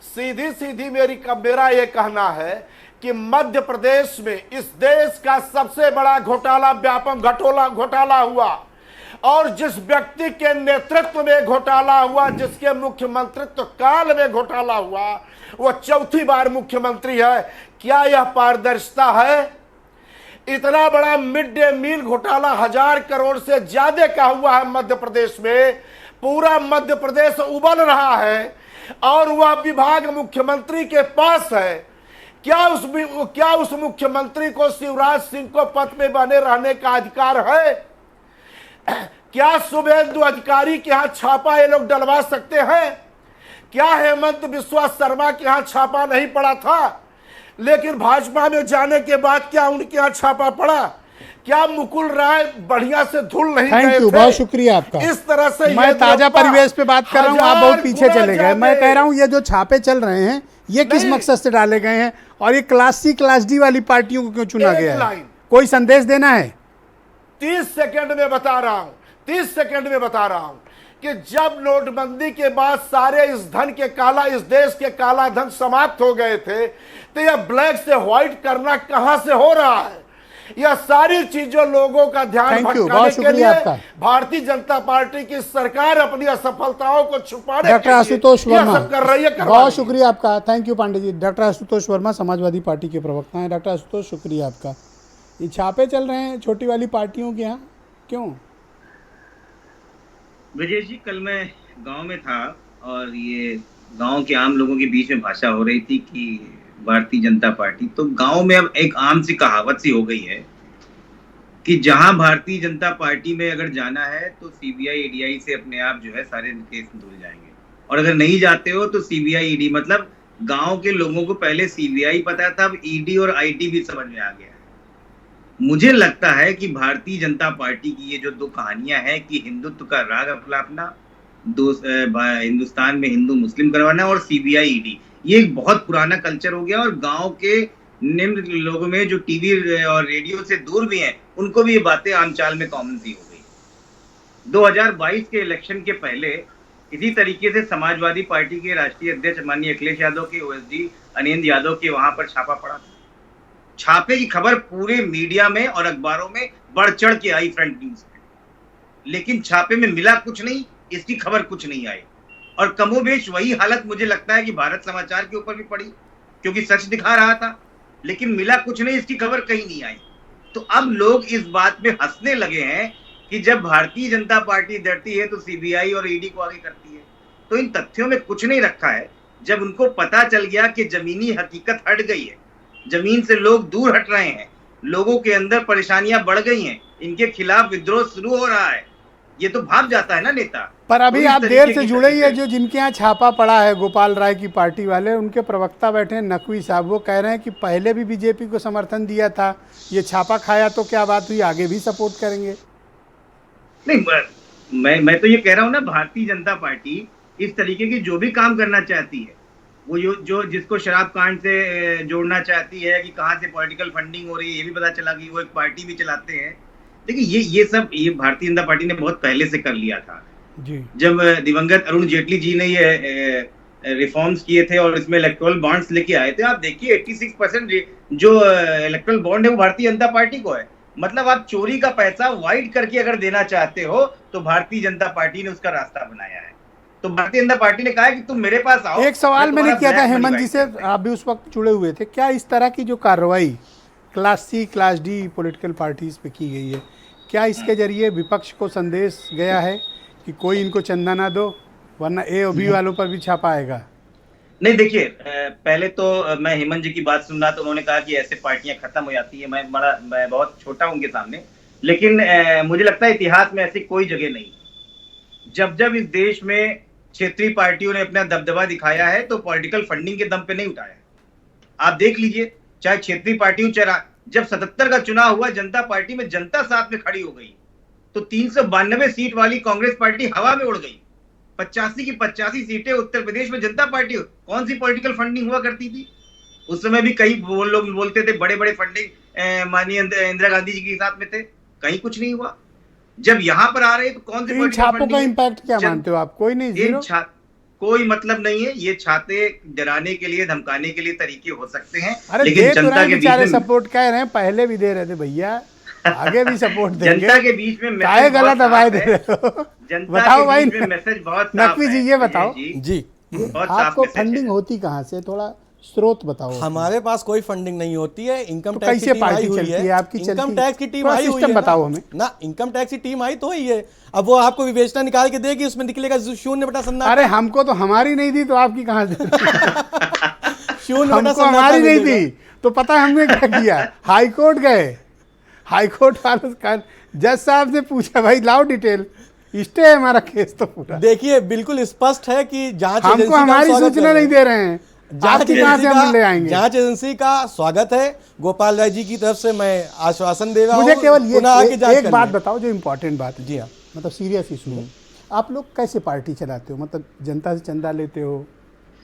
सीधी मेरा ये कहना है कि मध्य प्रदेश में इस देश का सबसे बड़ा घोटाला, व्यापक घोटाला हुआ, और जिस व्यक्ति के नेतृत्व में घोटाला हुआ, जिसके मुख्यमंत्रित्व काल में घोटाला हुआ, वो 4थी बार मुख्यमंत्री है। क्या यह पारदर्शिता है? इतना बड़ा मिड डे मील घोटाला 1000 करोड़ से ज्यादा का हुआ है मध्य प्रदेश में। पूरा मध्य प्रदेश उबल रहा है और वह विभाग मुख्यमंत्री के पास है। क्या उस मुख्यमंत्री को शिवराज सिंह को पद में बने रहने का अधिकार है? क्या शुभेंदु अधिकारी के यहाँ छापा ये लोग डलवा सकते हैं? क्या हेमंत बिस्वा शर्मा के यहाँ छापा नहीं पड़ा था? लेकिन भाजपा में जाने के बाद क्या उनके यहाँ छापा पड़ा? क्या मुकुल राय बढ़िया से धुल नहीं गए थे? बहुत शुक्रिया आपका। इस तरह से मैं ताजा परिवेश पे बात कर रहा हूँ, आप बहुत पीछे चले गए। मैं कह रहा हूँ ये जो छापे चल रहे हैं ये किस मकसद से डाले गए हैं, और ये क्लास सी, क्लास डी वाली पार्टियों को क्यों चुना गया है? कोई संदेश देना है? 30 सेकंड में बता रहा हूं, 30 सेकंड में बता रहा हूं। कि जब नोटबंदी के बाद सारे इस धन के काला, इस देश के काला धन समाप्त हो गए थे, तो यह ब्लैक से व्हाइट करना कहां से हो रहा है? यह सारी चीजों लोगों का ध्यान भटकाने के लिए भारतीय जनता पार्टी की सरकार अपनी असफलताओं को छुपाने डॉक्टर आशुतोष वर्मा सब कर रही है। बहुत शुक्रिया आपका, thank you Pandey ji. Doctor Ashutosh Verma Samajwadi Party के प्रवक्ता हैं। डॉक्टर आशुतोष शुक्रिया आपका। ये छापे चल रहे हैं छोटी वाली पार्टियों के यहाँ, क्यों? ब्रजेश जी, कल मैं गांव में था और ये गांव के आम लोगों के बीच में भाषा हो रही थी कि भारतीय जनता पार्टी, तो गांव में अब एक आम सी कहावत सी हो गई है कि जहां भारतीय जनता पार्टी में अगर जाना है तो सीबीआई ईडीआई से अपने आप जो है सारे केस धुल जाएंगे, और अगर नहीं जाते हो तो सीबीआई ईडी, मतलब गांव के लोगों को पहले सीबीआई पता था, अब ईडी और आईटी भी समझ में आ गया है। मुझे लगता है कि भारतीय जनता पार्टी की ये जो दो कहानियां हैं कि हिंदुत्व का राग अपनाना, हिंदुस्तान में हिंदू मुस्लिम करवाना और सीबीआई ईडी, ये एक बहुत पुराना कल्चर हो गया और गांव के निम्न लोगों में जो टीवी और रेडियो से दूर भी हैं उनको भी ये बातें आमचाल में कॉमन सी हो गई। 2022 के इलेक्शन के पहले इसी तरीके से समाजवादी पार्टी के राष्ट्रीय अध्यक्ष माननीय अखिलेश यादव के ओएसडी अनिल यादव के वहां पर छापा पड़ा था। छापे की खबर पूरे मीडिया में और अखबारों में बढ़ चढ़ के आई, फ्रंट न्यूज में, लेकिन छापे में मिला कुछ नहीं, इसकी खबर कुछ नहीं आई। और कमोबेश वही हालत मुझे लगता है कि भारत समाचार के ऊपर भी पड़ी, क्योंकि सच दिखा रहा था, लेकिन मिला कुछ नहीं, इसकी खबर कहीं नहीं आई। तो अब लोग इस बात में हंसने लगे हैं कि जब भारतीय जनता पार्टी डरती है तो सीबीआई और ईडी को आगे करती है। तो इन तथ्यों में कुछ नहीं रखा है। जब उनको पता चल गया कि जमीनी हकीकत हट गई है, जमीन से लोग दूर हट रहे हैं, लोगों के अंदर परेशानियां बढ़ गई हैं, इनके खिलाफ विद्रोह शुरू हो रहा है, ये तो भाप जाता है ना नेता। पर अभी आप देर से जुड़े ही है, जो जिनके यहाँ छापा पड़ा है गोपाल राय की पार्टी वाले, उनके प्रवक्ता बैठे हैं नकवी साहब, वो कह रहे हैं कि पहले भी बीजेपी को समर्थन दिया था, ये छापा खाया तो क्या बात हुई, आगे भी सपोर्ट करेंगे। नहीं, मैं तो ये कह रहा हूँ ना, भारतीय जनता पार्टी इस तरीके की जो भी काम करना चाहती है, वो जो जिसको शराब कांड से जोड़ना चाहती है कि कहाँ से पॉलिटिकल फंडिंग हो रही है, ये भी पता चला कि वो एक पार्टी भी चलाते हैं। देखिए ये सब भारतीय जनता पार्टी ने बहुत पहले से कर लिया था जी। जब दिवंगत अरुण जेटली जी ने ये रिफॉर्म्स किए थे और इसमें इलेक्टोरल बॉन्ड्स लेके आए थे, आप देखिए 86% जो इलेक्टोरल बॉन्ड है वो भारतीय जनता पार्टी को है। मतलब आप चोरी का पैसा वाइट करके अगर देना चाहते हो तो भारतीय जनता पार्टी ने उसका रास्ता बनाया है। तो भारतीय जनता पार्टी ने कहा है कि तुम मेरे पास आओ। एक सवाल मैंने किया था हेमंत जी से, आप भी उस वक्त जुड़े हुए थे, क्या इस तरह की जो कार्रवाई class C class D political parties पे की गई है, क्या इसके जरिए विपक्ष को संदेश गया है कि कोई इनको चंदा ना दो वरना ए और बी वालों पर भी छापा आएगा? नहीं, देखिए पहले तो मैं हेमंत जी की बात सुन रहा, तो उन्होंने कहा कि ऐसे पार्टियां खत्म हो जाती है। मैं बहुत छोटा हूं उनके सामने, लेकिन मुझे लगता है इतिहास में ऐसी कोई जगह नहीं। जब इस देश में क्षेत्रीय पार्टियों ने अपना दबदबा दिखाया है तो पॉलिटिकल फंडिंग के दम पे नहीं उठाया। आप देख लीजिए, चाहे क्षेत्रीय पार्टियों, जब 77 का चुनाव हुआ, जनता पार्टी में जनता साथ में खड़ी हो गई तो 392 सीट वाली कांग्रेस पार्टी हवा में उड़ गई। 85 की 85 सीटें उत्तर प्रदेश में जनता पार्टी, कौन सी पॉलिटिकल फंडिंग हुआ करती थी उस समय? भी कई लोग बोलते थे बड़े बड़े फंडिंग माननीय इंदिरा गांधी जी के साथ में थे, कहीं कुछ नहीं हुआ। जब यहाँ पर आ रहे तो कौन सी छापों का इम्पैक्ट क्या मानते हो आप? कोई नहीं, जीरो? कोई मतलब नहीं है। ये छाते डराने के लिए, धमकाने के लिए तरीके हो सकते हैं, अरे लेकिन जनता के बीच में सपोर्ट कह रहे हैं, पहले भी दे रहे थे भैया, आगे भी सपोर्ट देंगे। जनता के बीच में काहे गलत आवाज दे रहे हो? बताओ भाई, मैसेज बहुत नकवी जी ये बताओ जी, आपको फंडिंग होती कहाँ से, थोड़ा स्रोत बताओ। हमारे पास कोई फंडिंग नहीं होती है। इनकम तो टैक्स की टीम आई हुई है, आपकी इनकम टैक्स की टीम आई हुई है बताओ हमें ना, इनकम टैक्स की टीम आई तो ही है। अब वो आपको विवेचना निकाल के देगी, उसमें निकलेगा 0.7। अरे हमको तो हमारी नहीं दी तो आपकी कहाँ से? 0.7 हमको हमारी नहीं दी तो पता है हमने क्या किया, हाईकोर्ट गए, हाईकोर्ट वाले जज साहब से पूछा भाई लाओ डिटेल, स्टे है हमारा केस तो पूरा। देखिए बिल्कुल स्पष्ट है कि जांच हमको हमारी सूचना नहीं दे रहे हैं, जांच एजेंसी का स्वागत है। गोपाल राय जी की तरफ से मैं आश्वासन दे रहा हूं। मुझे केवल ये एक बात बताओ जो इम्पोर्टेंट बात है। जी हाँ, मतलब सीरियस इशू है। आप लोग कैसे पार्टी चलाते हो? मतलब जनता से चंदा लेते हो,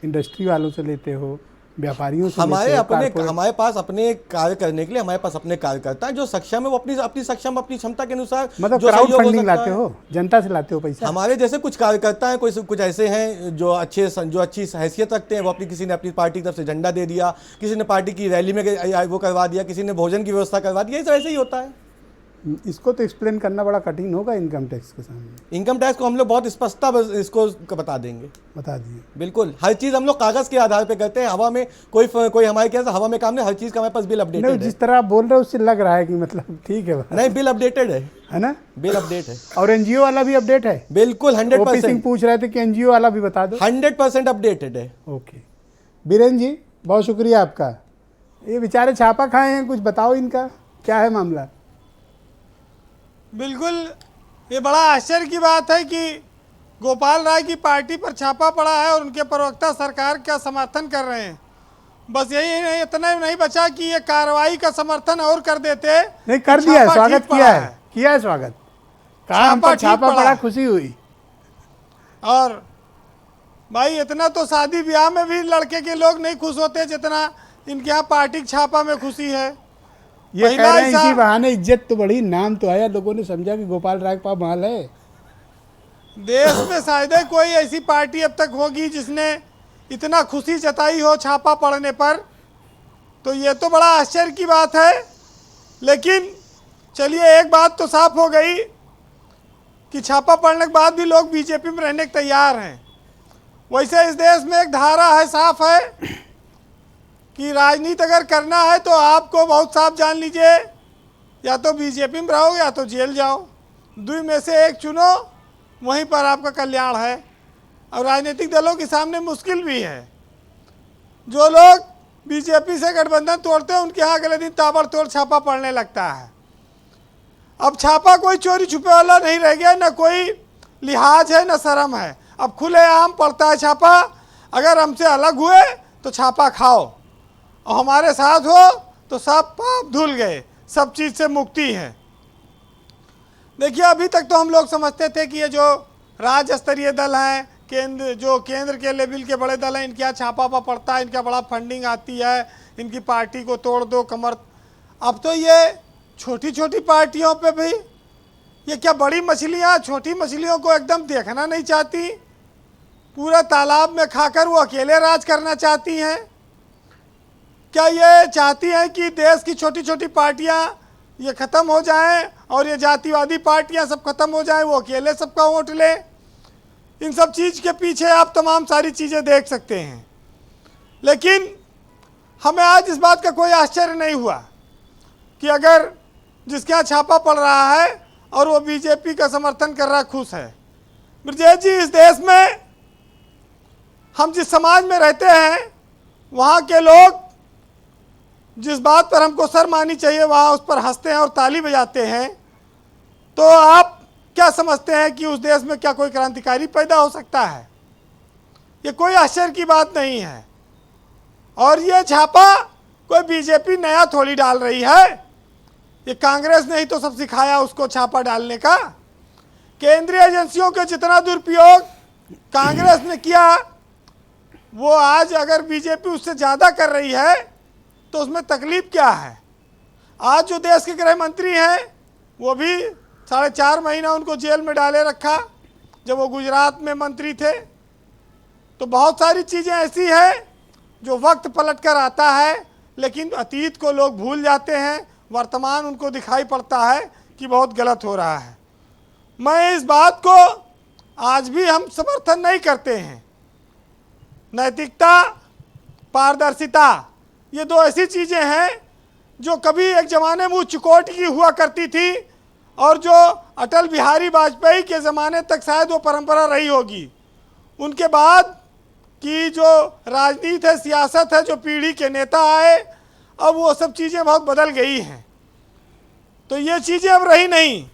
इंडस्ट्री वालों से लेते हो, व्यापारियों से हमारे लेते हैं, अपने कारपोरेट- हमारे पास अपने कार्य करने के लिए हमारे पास अपने कार्यकर्ता हैं जो सक्षम है, वो अपनी सक्षम अपनी क्षमता के अनुसार मतलब जो क्राउड सहयोग हो फंडिंग सकता लाते है। हो, जनता से लाते हो पैसा। हमारे जैसे कुछ कार्यकर्ता हैं, कुछ ऐसे हैं जो अच्छी हैसियत रखते हैं, वो किसी ने अपनी पार्टी की तरफ से झंडा दे दिया, किसी ने पार्टी की रैली में वो करवा दिया, किसी ने भोजन की व्यवस्था करवा दी, ये सब ऐसे ही होता है। इसको तो एक्सप्लेन करना बड़ा कठिन होगा इनकम टैक्स के सामने। इनकम टैक्स को हम लोग बहुत स्पष्टता इसको बता देंगे, बता दिए। बिल्कुल हर चीज़ हम लोग कागज़ के आधार पे करते हैं, हवा में कोई हमारे क्या हवा में काम नहीं, हर चीज़ का हमारे पास बिल नहीं, अपडेटेड है। जिस तरह आप बोल रहे हो उससे लग रहा है कि मतलब ठीक है बात, नहीं, बिल अपडेटेड है ना? बिल अपडेट है, और एनजीओ वाला भी अपडेट है? बिल्कुल ओपी सिंह 100% पूछ रहे थे कि एनजीओ वाला भी बता दो। 100% अपडेटेड है। ओके, बीरेन जी बहुत शुक्रिया आपका। ये बेचारे छापा खाए हैं, कुछ बताओ इनका क्या है मामला? बिल्कुल, ये बड़ा आश्चर्य की बात है कि गोपाल राय की पार्टी पर छापा पड़ा है और उनके प्रवक्ता सरकार का समर्थन कर रहे हैं। बस यही नहीं, इतना ही नहीं बचा कि ये कार्रवाई का समर्थन और कर देते। नहीं, कर दिया है, छापा स्वागत ठीक किया पड़ा है, किया है स्वागत, कहा हम छापा पर ठीक छापा पड़ा पड़ा, है। खुशी हुई। और भाई इतना तो शादी ब्याह में भी लड़के के लोग नहीं खुश होते जितना इनके यहाँ पार्टी के छापा में खुशी है। ये महिला कह रहे हैं ऐसा- इसी बहाने इज्जत तो बढ़ी, नाम तो आया, लोगों ने समझा कि गोपाल राय के पास माल है। देश में शायद ही कोई ऐसी पार्टी अब तक होगी जिसने इतना खुशी जताई हो छापा पड़ने पर, तो ये तो बड़ा आश्चर्य की बात है। लेकिन चलिए, एक बात तो साफ हो गई कि छापा पड़ने के बाद भी लोग बीजेपी में रहने के तैयार हैं। वैसे इस देश में एक धारा है, साफ है कि राजनीति अगर करना है तो आपको बहुत साफ जान लीजिए, या तो बीजेपी में रहो या तो जेल जाओ, दो में से एक चुनो, वहीं पर आपका कल्याण है। और राजनीतिक दलों के सामने मुश्किल भी है। जो लोग बीजेपी से गठबंधन तोड़ते हैं उनके यहाँ अगले दिन ताबड़तोड़ छापा पड़ने लगता है। अब छापा कोई चोरी छुपे वाला नहीं रह गया, न कोई लिहाज है न शर्म है, अब खुलेआम पड़ता है छापा। अगर हमसे अलग हुए तो छापा खाओ, और हमारे साथ हो तो सब पाप धुल गए, सब चीज़ से मुक्ति है। देखिए, अभी तक तो हम लोग समझते थे कि ये जो राज्य स्तरीय दल हैं, केंद्र के लेवल के बड़े दल हैं, इनके यहाँ छापा पड़ता है, इनका बड़ा फंडिंग आती है, इनकी पार्टी को तोड़ दो कमर। अब तो ये छोटी छोटी पार्टियों पे भी, ये क्या बड़ी मछलियाँ छोटी मछलियों को एकदम देखना नहीं चाहती, पूरा तालाब में खाकर वो अकेले राज करना चाहती हैं। क्या ये चाहती हैं कि देश की छोटी छोटी पार्टियां ये ख़त्म हो जाएं और ये जातिवादी पार्टियां सब खत्म हो जाएं, वो अकेले सबका वोट ले? इन सब चीज़ के पीछे आप तमाम सारी चीज़ें देख सकते हैं। लेकिन हमें आज इस बात का कोई आश्चर्य नहीं हुआ कि अगर जिसके यहाँ छापा पड़ रहा है और वो बीजेपी का समर्थन कर रहा खुश है। ब्रजेश जी, इस देश में हम जिस समाज में रहते हैं वहाँ के लोग जिस बात पर हमको शर्म आनी चाहिए वहाँ उस पर हंसते हैं और ताली बजाते हैं। तो आप क्या समझते हैं कि उस देश में क्या कोई क्रांतिकारी पैदा हो सकता है? ये कोई आश्चर्य की बात नहीं है। और ये छापा कोई बीजेपी नया थोड़ी डाल रही है, ये कांग्रेस ने ही तो सब सिखाया उसको छापा डालने का। केंद्रीय एजेंसियों के जितना दुरुपयोग कांग्रेस ने किया, वो आज अगर बीजेपी उससे ज़्यादा कर रही है तो उसमें तकलीफ क्या है? आज जो देश के गृह मंत्री हैं वो भी 4.5 महीना उनको जेल में डाले रखा जब वो गुजरात में मंत्री थे। तो बहुत सारी चीज़ें ऐसी हैं जो वक्त पलट कर आता है, लेकिन अतीत को लोग भूल जाते हैं, वर्तमान उनको दिखाई पड़ता है कि बहुत गलत हो रहा है। मैं इस बात को आज भी हम समर्थन नहीं करते हैं। नैतिकता, पारदर्शिता, ये दो ऐसी चीज़ें हैं जो कभी एक ज़माने में उच्च कोटि की हुआ करती थी और जो अटल बिहारी वाजपेयी के ज़माने तक शायद वो परंपरा रही होगी। उनके बाद की जो राजनीति है, सियासत है, जो पीढ़ी के नेता आए, अब वो सब चीज़ें बहुत बदल गई हैं। तो ये चीज़ें अब रही नहीं।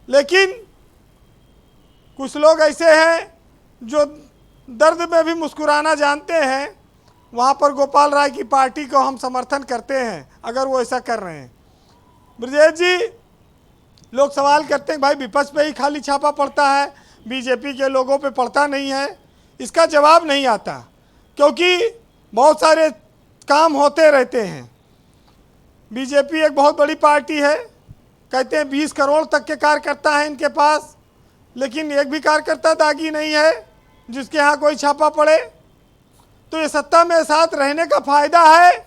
लेकिन कुछ लोग ऐसे हैं जो दर्द में भी मुस्कुराना जानते हैं। वहाँ पर गोपाल राय की पार्टी को हम समर्थन करते हैं अगर वो ऐसा कर रहे हैं। ब्रजेश जी, लोग सवाल करते हैं भाई विपक्ष पे ही खाली छापा पड़ता है, बीजेपी के लोगों पे पड़ता नहीं है। इसका जवाब नहीं आता, क्योंकि बहुत सारे काम होते रहते हैं। बीजेपी एक बहुत बड़ी पार्टी है, कहते हैं 20 करोड़ तक के कार्यकर्ता हैं इनके पास, लेकिन एक भी कार्यकर्ता दागी नहीं है जिसके यहाँ कोई छापा पड़े। तो ये सत्ता में साथ रहने का फायदा है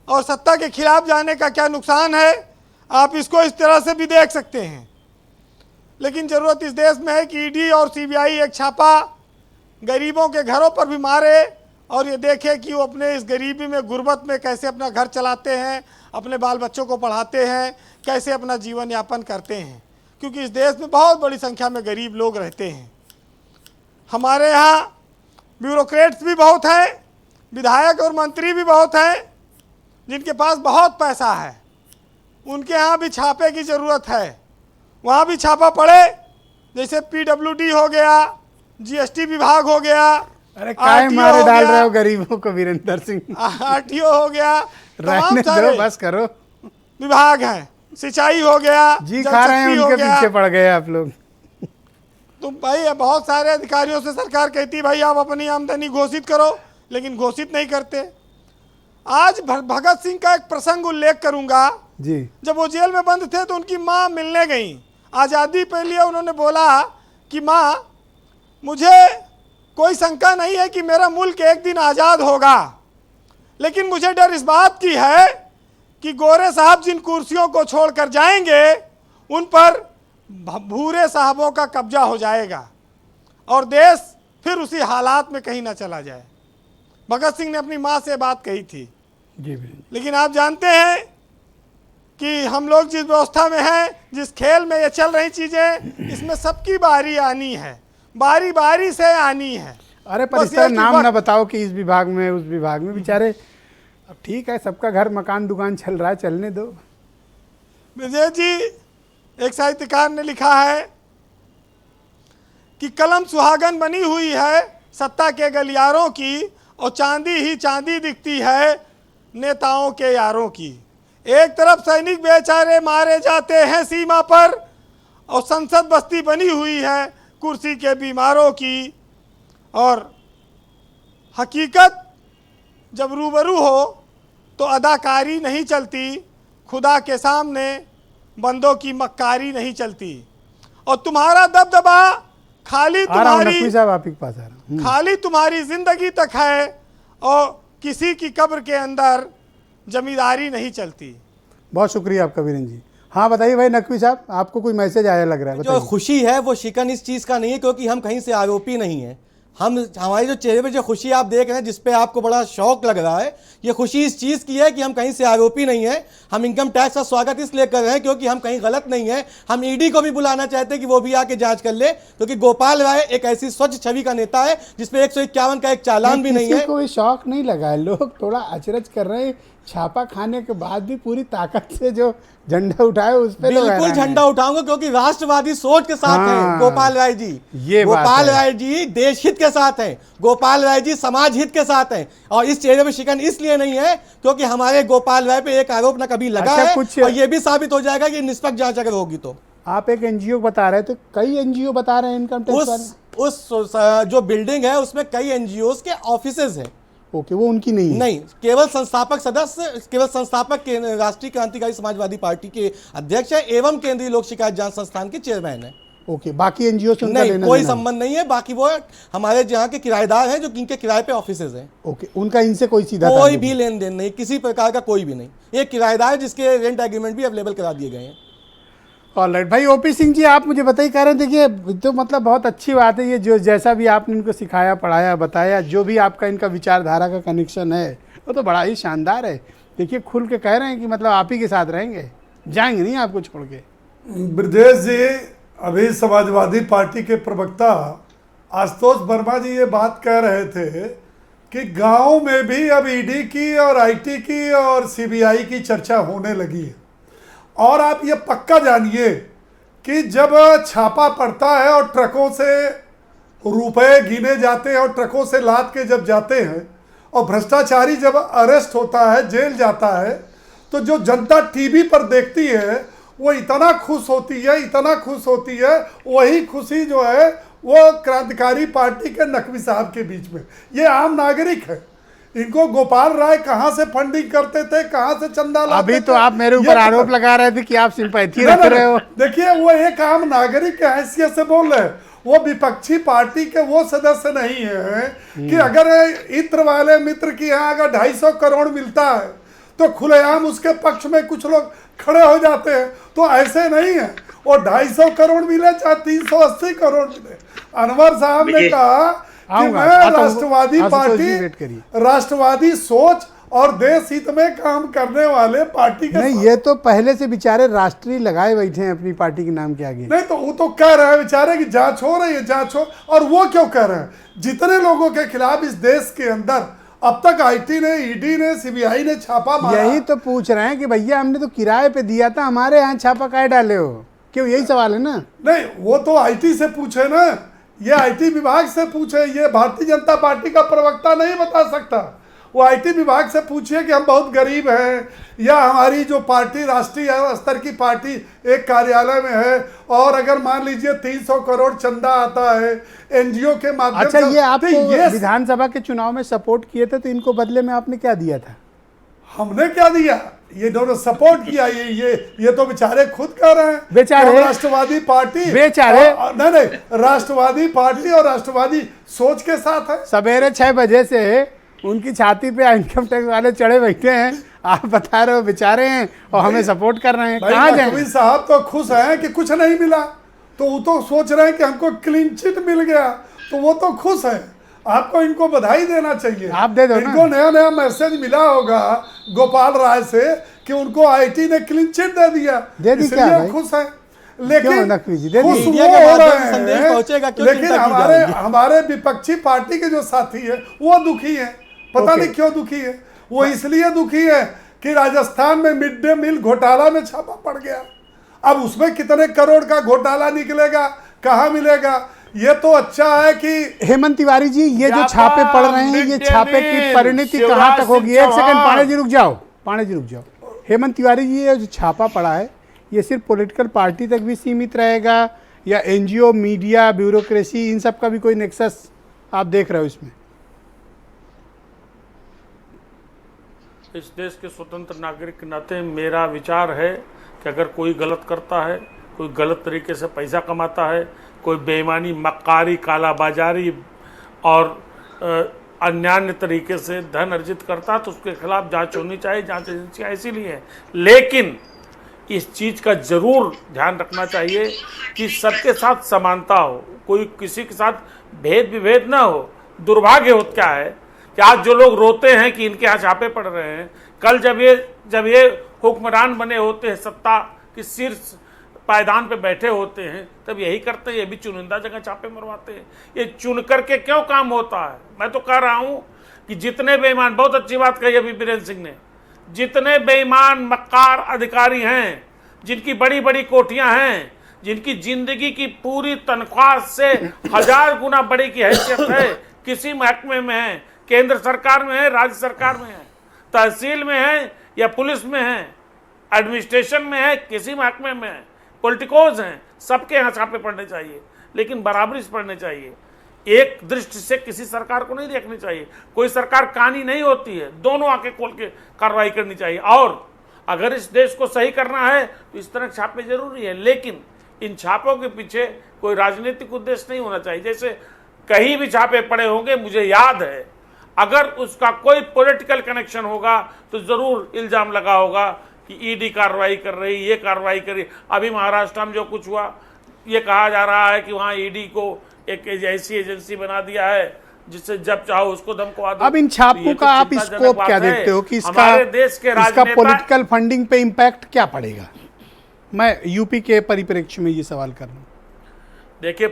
और सत्ता के खिलाफ जाने का क्या नुकसान है, आप इसको इस तरह से भी देख सकते हैं। लेकिन ज़रूरत इस देश में है कि ईडी और सीबीआई एक छापा गरीबों के घरों पर भी मारे और ये देखे कि वो अपने इस गरीबी में, गुर्बत में कैसे अपना घर चलाते हैं, अपने बाल बच्चों को पढ़ाते हैं, कैसे अपना जीवन यापन करते हैं, क्योंकि इस देश में बहुत बड़ी संख्या में गरीब लोग रहते हैं। हमारे यहाँ ब्यूरोक्रेट्स भी बहुत हैं, विधायक और मंत्री भी बहुत हैं जिनके पास बहुत पैसा है, उनके यहाँ भी छापे की ज़रूरत है, वहाँ भी छापा पड़े। जैसे PWD हो गया, GST विभाग हो गया, अरे काय RTO मारे हो डाल गया, रहे हो गरीबों को वीरेंद्र सिंह। RTO हो गया, तमाम रहने सारे दो, बस करो। विभाग हैं, सिंचाई हो गया, जी जल खा रहे हैं, शक्ति हो उनके गया। पीछे पड़ गए आप लोग। तो भाई बहुत सारे अधिकारियों से सरकार कहती है भाई आप अपनी आमदनी घोषित करो, लेकिन घोषित नहीं करते। आज भगत सिंह का एक प्रसंग उल्लेख करूंगा जी। जब वो जेल में बंद थे तो उनकी माँ मिलने गई, आज़ादी पे लिए उन्होंने बोला कि माँ मुझे कोई शंका नहीं है कि मेरा मुल्क एक दिन आज़ाद होगा, लेकिन मुझे डर इस बात की है कि गोरे साहब जिन कुर्सियों को छोड़कर जाएंगे उन पर भूरे साहबों का कब्जा हो जाएगा और देश फिर उसी हालात में कहीं ना चला जाए। भगत सिंह ने अपनी माँ से बात कही थी। जी। लेकिन आप जानते हैं कि हम लोग जिस व्यवस्था में हैं, जिस खेल में ये चल रही चीज़ें, इसमें सबकी बारी आनी है, बारी बारी से आनी है। अरे पर बस इस तरह ये कि नाम वक्त- ना बताओ कि इस विभाग में, उस विभाग में, बेचारे अब ठीक है, सबका घर मकान दुकान चल रहा है, चलने दो। विजय जी, एक साहित्यकार ने लिखा है कि कलम सुहागन बनी हुई है सत्ता के गलियारों की, और चांदी ही चांदी दिखती है नेताओं के यारों की। एक तरफ सैनिक बेचारे मारे जाते हैं सीमा पर, और संसद बस्ती बनी हुई है कुर्सी के बीमारों की। और हकीकत जब रूबरू हो तो अदाकारी नहीं चलती, खुदा के सामने बंदों की मक्कारी नहीं चलती। और तुम्हारा दबदबा खाली आ रहा हूँ तुम्हारी नकवी साहब, आप ही के पास आ रहा हूँ। खाली तुम्हारी जिंदगी तक है, और किसी की कब्र के अंदर जमींदारी नहीं चलती। बहुत शुक्रिया आपका वीरेंद्र जी। हाँ बताइए भाई नकवी साहब, आपको कोई मैसेज आया लग रहा है, जो बताइए। खुशी है वो शिकन इस चीज़ का नहीं है, क्योंकि हम कहीं से आरोपी नहीं है। हमारी जो चेहरे पे जो खुशी आप देख रहे हैं, जिस पे आपको बड़ा शौक लग रहा है, ये खुशी इस चीज़ की है कि हम कहीं से आरोपी नहीं है। हम इनकम टैक्स का स्वागत इसलिए कर रहे हैं क्योंकि हम कहीं गलत नहीं है। हम ईडी को भी बुलाना चाहते हैं कि वो भी आके जांच कर ले, क्योंकि गोपाल राय एक ऐसी स्वच्छ छवि का नेता है जिसपे 151 का एक चालान भी नहीं है। किसी को भी शौक नहीं लगा है, लोग थोड़ा अचरज कर रहे हैं। छापा खाने के बाद भी पूरी ताकत से जो झंडा उठाए उस पे बिल्कुल झंडा उठाऊंगा, क्योंकि राष्ट्रवादी सोच के साथ हाँ, हैं गोपाल राय जी। ये बात गोपाल है। राय जी देश हित के साथ हैं, गोपाल राय जी समाज हित के साथ हैं। और इस चेहरे पे शिकन इसलिए नहीं है क्योंकि हमारे गोपाल राय पे एक आरोप न कभी लगा अच्छा, है, कुछ- और ये भी साबित हो जाएगा कि निष्पक्ष जांच अगर होगी तो। आप एक एनजीओ बता रहे थे, कई एनजीओ बता रहे हैं इनकम टैक्स वाले। उस जो बिल्डिंग है उसमें कई एनजीओ के ऑफिसेज हैं। ओके, वो उनकी नहीं है। नहीं, केवल संस्थापक सदस्य, केवल संस्थापक राष्ट्रीय क्रांतिकारी समाजवादी पार्टी के अध्यक्ष है एवं केंद्रीय लोक शिकायत जांच संस्थान के चेयरमैन है। ओके, बाकी एनजीओ से उनका नहीं, लेना कोई देना संबंध नहीं है। बाकी वो हमारे यहाँ के किराएदार हैं जो इनके किराए पे ऑफिसेज हैं। ओके, उनका इनसे कोई सीधा कोई ताल्लुक भी नहीं। लेन देन नहीं, किसी प्रकार का कोई भी नहीं। एक किराएदार जिसके रेंट एग्रीमेंट भी अवेलेबल करा दिए गए हैं। ऑलराइट भाई, ओपी सिंह जी आप मुझे बताइए, कह रहे थे कि तो मतलब बहुत अच्छी बात है ये, जो जैसा भी आपने इनको सिखाया, पढ़ाया, बताया, जो भी आपका इनका विचारधारा का कनेक्शन है वो तो बड़ा ही शानदार है। देखिए खुल के कह रहे हैं कि मतलब आप ही के साथ रहेंगे, जाएंगे नहीं आपको छोड़ के। ब्रजेश जी, अभी समाजवादी पार्टी के प्रवक्ता आशुतोष वर्मा जी ये बात कह रहे थे कि गांव में भी अब ईडी की और आईटी की और सीबीआई की चर्चा होने लगी है। और आप ये पक्का जानिए कि जब छापा पड़ता है और ट्रकों से रुपए गिने जाते हैं और ट्रकों से लाद के जब जाते हैं और भ्रष्टाचारी जब अरेस्ट होता है, जेल जाता है, तो जो जनता टीवी पर देखती है वो इतना खुश होती है, इतना खुश होती है। वही खुशी जो है वो क्रांतिकारी पार्टी के नकवी साहब के बीच में, ये आम नागरिक है। इनको गोपाल राय कहाँ से फंडिंग करते थे, कहाँ से चंदा लाते अभी थे? तो आप मेरे ये ऊपर तो- आरोप लगा रहे थे कि आप सिंपैथी नहीं, रख रहे हो। देखिए वो एक आम नागरिक के हैसियत से बोल रहे हैं, वो विपक्षी पार्टी के वो सदस्य नहीं है कि अगर इत्र वाले मित्र की यहाँ अगर 250 करोड़ मिलता है तो खुलेआम उसके पक्ष में कुछ लोग खड़े हो जाते हैं। तो ऐसे नहीं है, वो 250 करोड़ मिले चाहे 380 करोड़ मिले। अनवर साहब ने कहा कि आऊंगा, मैं आता हूं। राष्ट्रवादी आशुतोष जी, वेट पार्टी, करिए। राष्ट्रवादी सोच और देश हित में काम करने वाले पार्टी के नहीं, ये तो पहले से बेचारे राष्ट्रीय लगाए बैठे हैं अपनी पार्टी के नाम के आगे। नहीं तो वो तो कह रहे हैं बेचारे कि जांच हो रही है, जांच हो। और वो क्यों कह रहे हैं? जितने लोगों के खिलाफ इस देश के अंदर अब तक आईटी ने, ईडी ने, सीबीआई ने छापा मारा, यही तो पूछ रहे हैं कि भैया हमने तो किराए पे दिया था, हमारे यहाँ छापा काहे डाले हो? क्यों, यही सवाल है ना? नहीं वो तो आईटी से पूछे ना, ये आईटी विभाग से पूछे। ये भारतीय जनता पार्टी का प्रवक्ता नहीं बता सकता। वो आईटी विभाग से पूछिए कि हम बहुत गरीब हैं, या हमारी जो पार्टी राष्ट्रीय स्तर की पार्टी एक कार्यालय में है, और अगर मान लीजिए 300 करोड़ चंदा आता है एनजीओ के माध्यम अच्छा, से। ये आपको ये विधानसभा के चुनाव में सपोर्ट किए थे, तो इनको बदले में आपने क्या दिया था? हमने क्या दिया? ये दोनों सपोर्ट किया। ये तो बेचारे खुद कह रहे हैं बेचारे, कि हम राष्ट्रवादी पार्टी, बेचारे, नहीं राष्ट्रवादी पार्टी और राष्ट्रवादी सोच के साथ है। सवेरे 6 बजे से उनकी छाती पे इनकम टैक्स वाले चढ़े बैठे हैं, आप बता रहे हो बेचारे हैं और हमें सपोर्ट कर रहे हैं। कहाँ जाएं? नकवी साहब तो खुश हैं कि कुछ नहीं मिला, तो वो तो सोच रहे हैं कि हमको क्लीन चिट मिल गया, तो वो तो खुश है। आपको इनको बधाई देना चाहिए। आप दे दो ना। इनको नया नया मैसेज मिला होगा गोपाल राय से कि उनको आईटी ने क्लीन चिट दे दिया, दे दी क्या इसलिए भाई? खुश है। क्यों लेकिन नकवी जी, दे दी? खुश मीडिया वो के हो माध्यम रहे से संदेश हैं, पहुंचेगा, क्यों लेकिन चिंता की जा हमारे रही है? हमारे विपक्षी पार्टी के जो साथी है वो दुखी है। पता ओके। नहीं क्यों दुखी है। वो इसलिए दुखी है कि राजस्थान में मिड डे मील घोटाला में छापा पड़ गया। अब उसमें कितने करोड़ का घोटाला निकलेगा, कहाँ मिलेगा? ये तो अच्छा है कि हेमंत तिवारी जी, ये जो छापे पड़ रहे हैं, ये छापे की परिणति कहाँ तक होगी? एक सेकंड पांडे जी रुक जाओ, पांडे जी रुक जाओ। हेमंत तिवारी जी, ये जो छापा पड़ा है, ये सिर्फ पॉलिटिकल पार्टी तक भी सीमित रहेगा या एनजीओ, मीडिया, ब्यूरोक्रेसी, इन सब का भी कोई नेक्सस आप देख रहे हो इसमें? इस देश के स्वतंत्र नागरिक के नाते मेरा विचार है कि अगर कोई गलत करता है, कोई गलत तरीके से पैसा कमाता है, कोई बेईमानी, मक्कारी, कालाबाजारी और अन्यान्य तरीके से धन अर्जित करता है, तो उसके खिलाफ जांच होनी चाहिए। जांच एजेंसियाँ इसीलिए हैं। लेकिन इस चीज़ का ज़रूर ध्यान रखना चाहिए कि सबके साथ समानता हो, कोई किसी के साथ भेद विभेद ना हो। दुर्भाग्य होता क्या है कि आज जो लोग रोते हैं कि इनके यहाँ छापे पड़ रहे हैं, कल जब ये हुक्मरान बने होते हैं, सत्ता की शीर्ष पायदान पे बैठे होते हैं, तब यही करते हैं। ये भी चुनिंदा जगह छापे मरवाते हैं। ये चुन करके क्यों काम होता है? मैं तो कह रहा हूँ कि जितने बेईमान, बहुत अच्छी बात कही अभी बीरेंद्र सिंह ने, जितने बेईमान मक्कार अधिकारी हैं, जिनकी बड़ी बड़ी कोठियां हैं, जिनकी जिंदगी की पूरी तनख्वाह से 1000 गुना बड़ी की हैसियत है, किसी महकमे में है, केंद्र सरकार में है, राज्य सरकार में है, तहसील में है या पुलिस में है, एडमिनिस्ट्रेशन में है, किसी महकमे में है, पॉलिटिकोज हैं, सबके यहाँ छापे पड़ने चाहिए, लेकिन बराबरी से पड़ने चाहिए। एक दृष्टि से किसी सरकार को नहीं देखनी चाहिए। कोई सरकार कानी नहीं होती है, दोनों आके खोल के कार्रवाई करनी चाहिए। और अगर इस देश को सही करना है तो इस तरह छापे जरूरी है, लेकिन इन छापों के पीछे कोई राजनीतिक उद्देश्य नहीं होना चाहिए। जैसे कहीं भी छापे पड़े होंगे, मुझे याद है, अगर उसका कोई पॉलिटिकल कनेक्शन होगा तो जरूर इल्जाम लगा होगा कि ईडी कार्रवाई कर रही, ये कार्रवाई कर रही। अभी महाराष्ट्र में जो कुछ हुआ, ये कहा जा रहा है कि वहाँ ईडी को एक ऐसी एजेंसी बना दिया है जिससे जब चाहो उसको धमकवा दो। अब इन छापों का आप स्कोप क्या देखते हो कि इसका पॉलिटिकल फंडिंग पे इम्पैक्ट क्या पड़ेगा? मैं यूपी के परिप्रेक्ष्य में ये सवाल कर रहा हूँ। देखिए,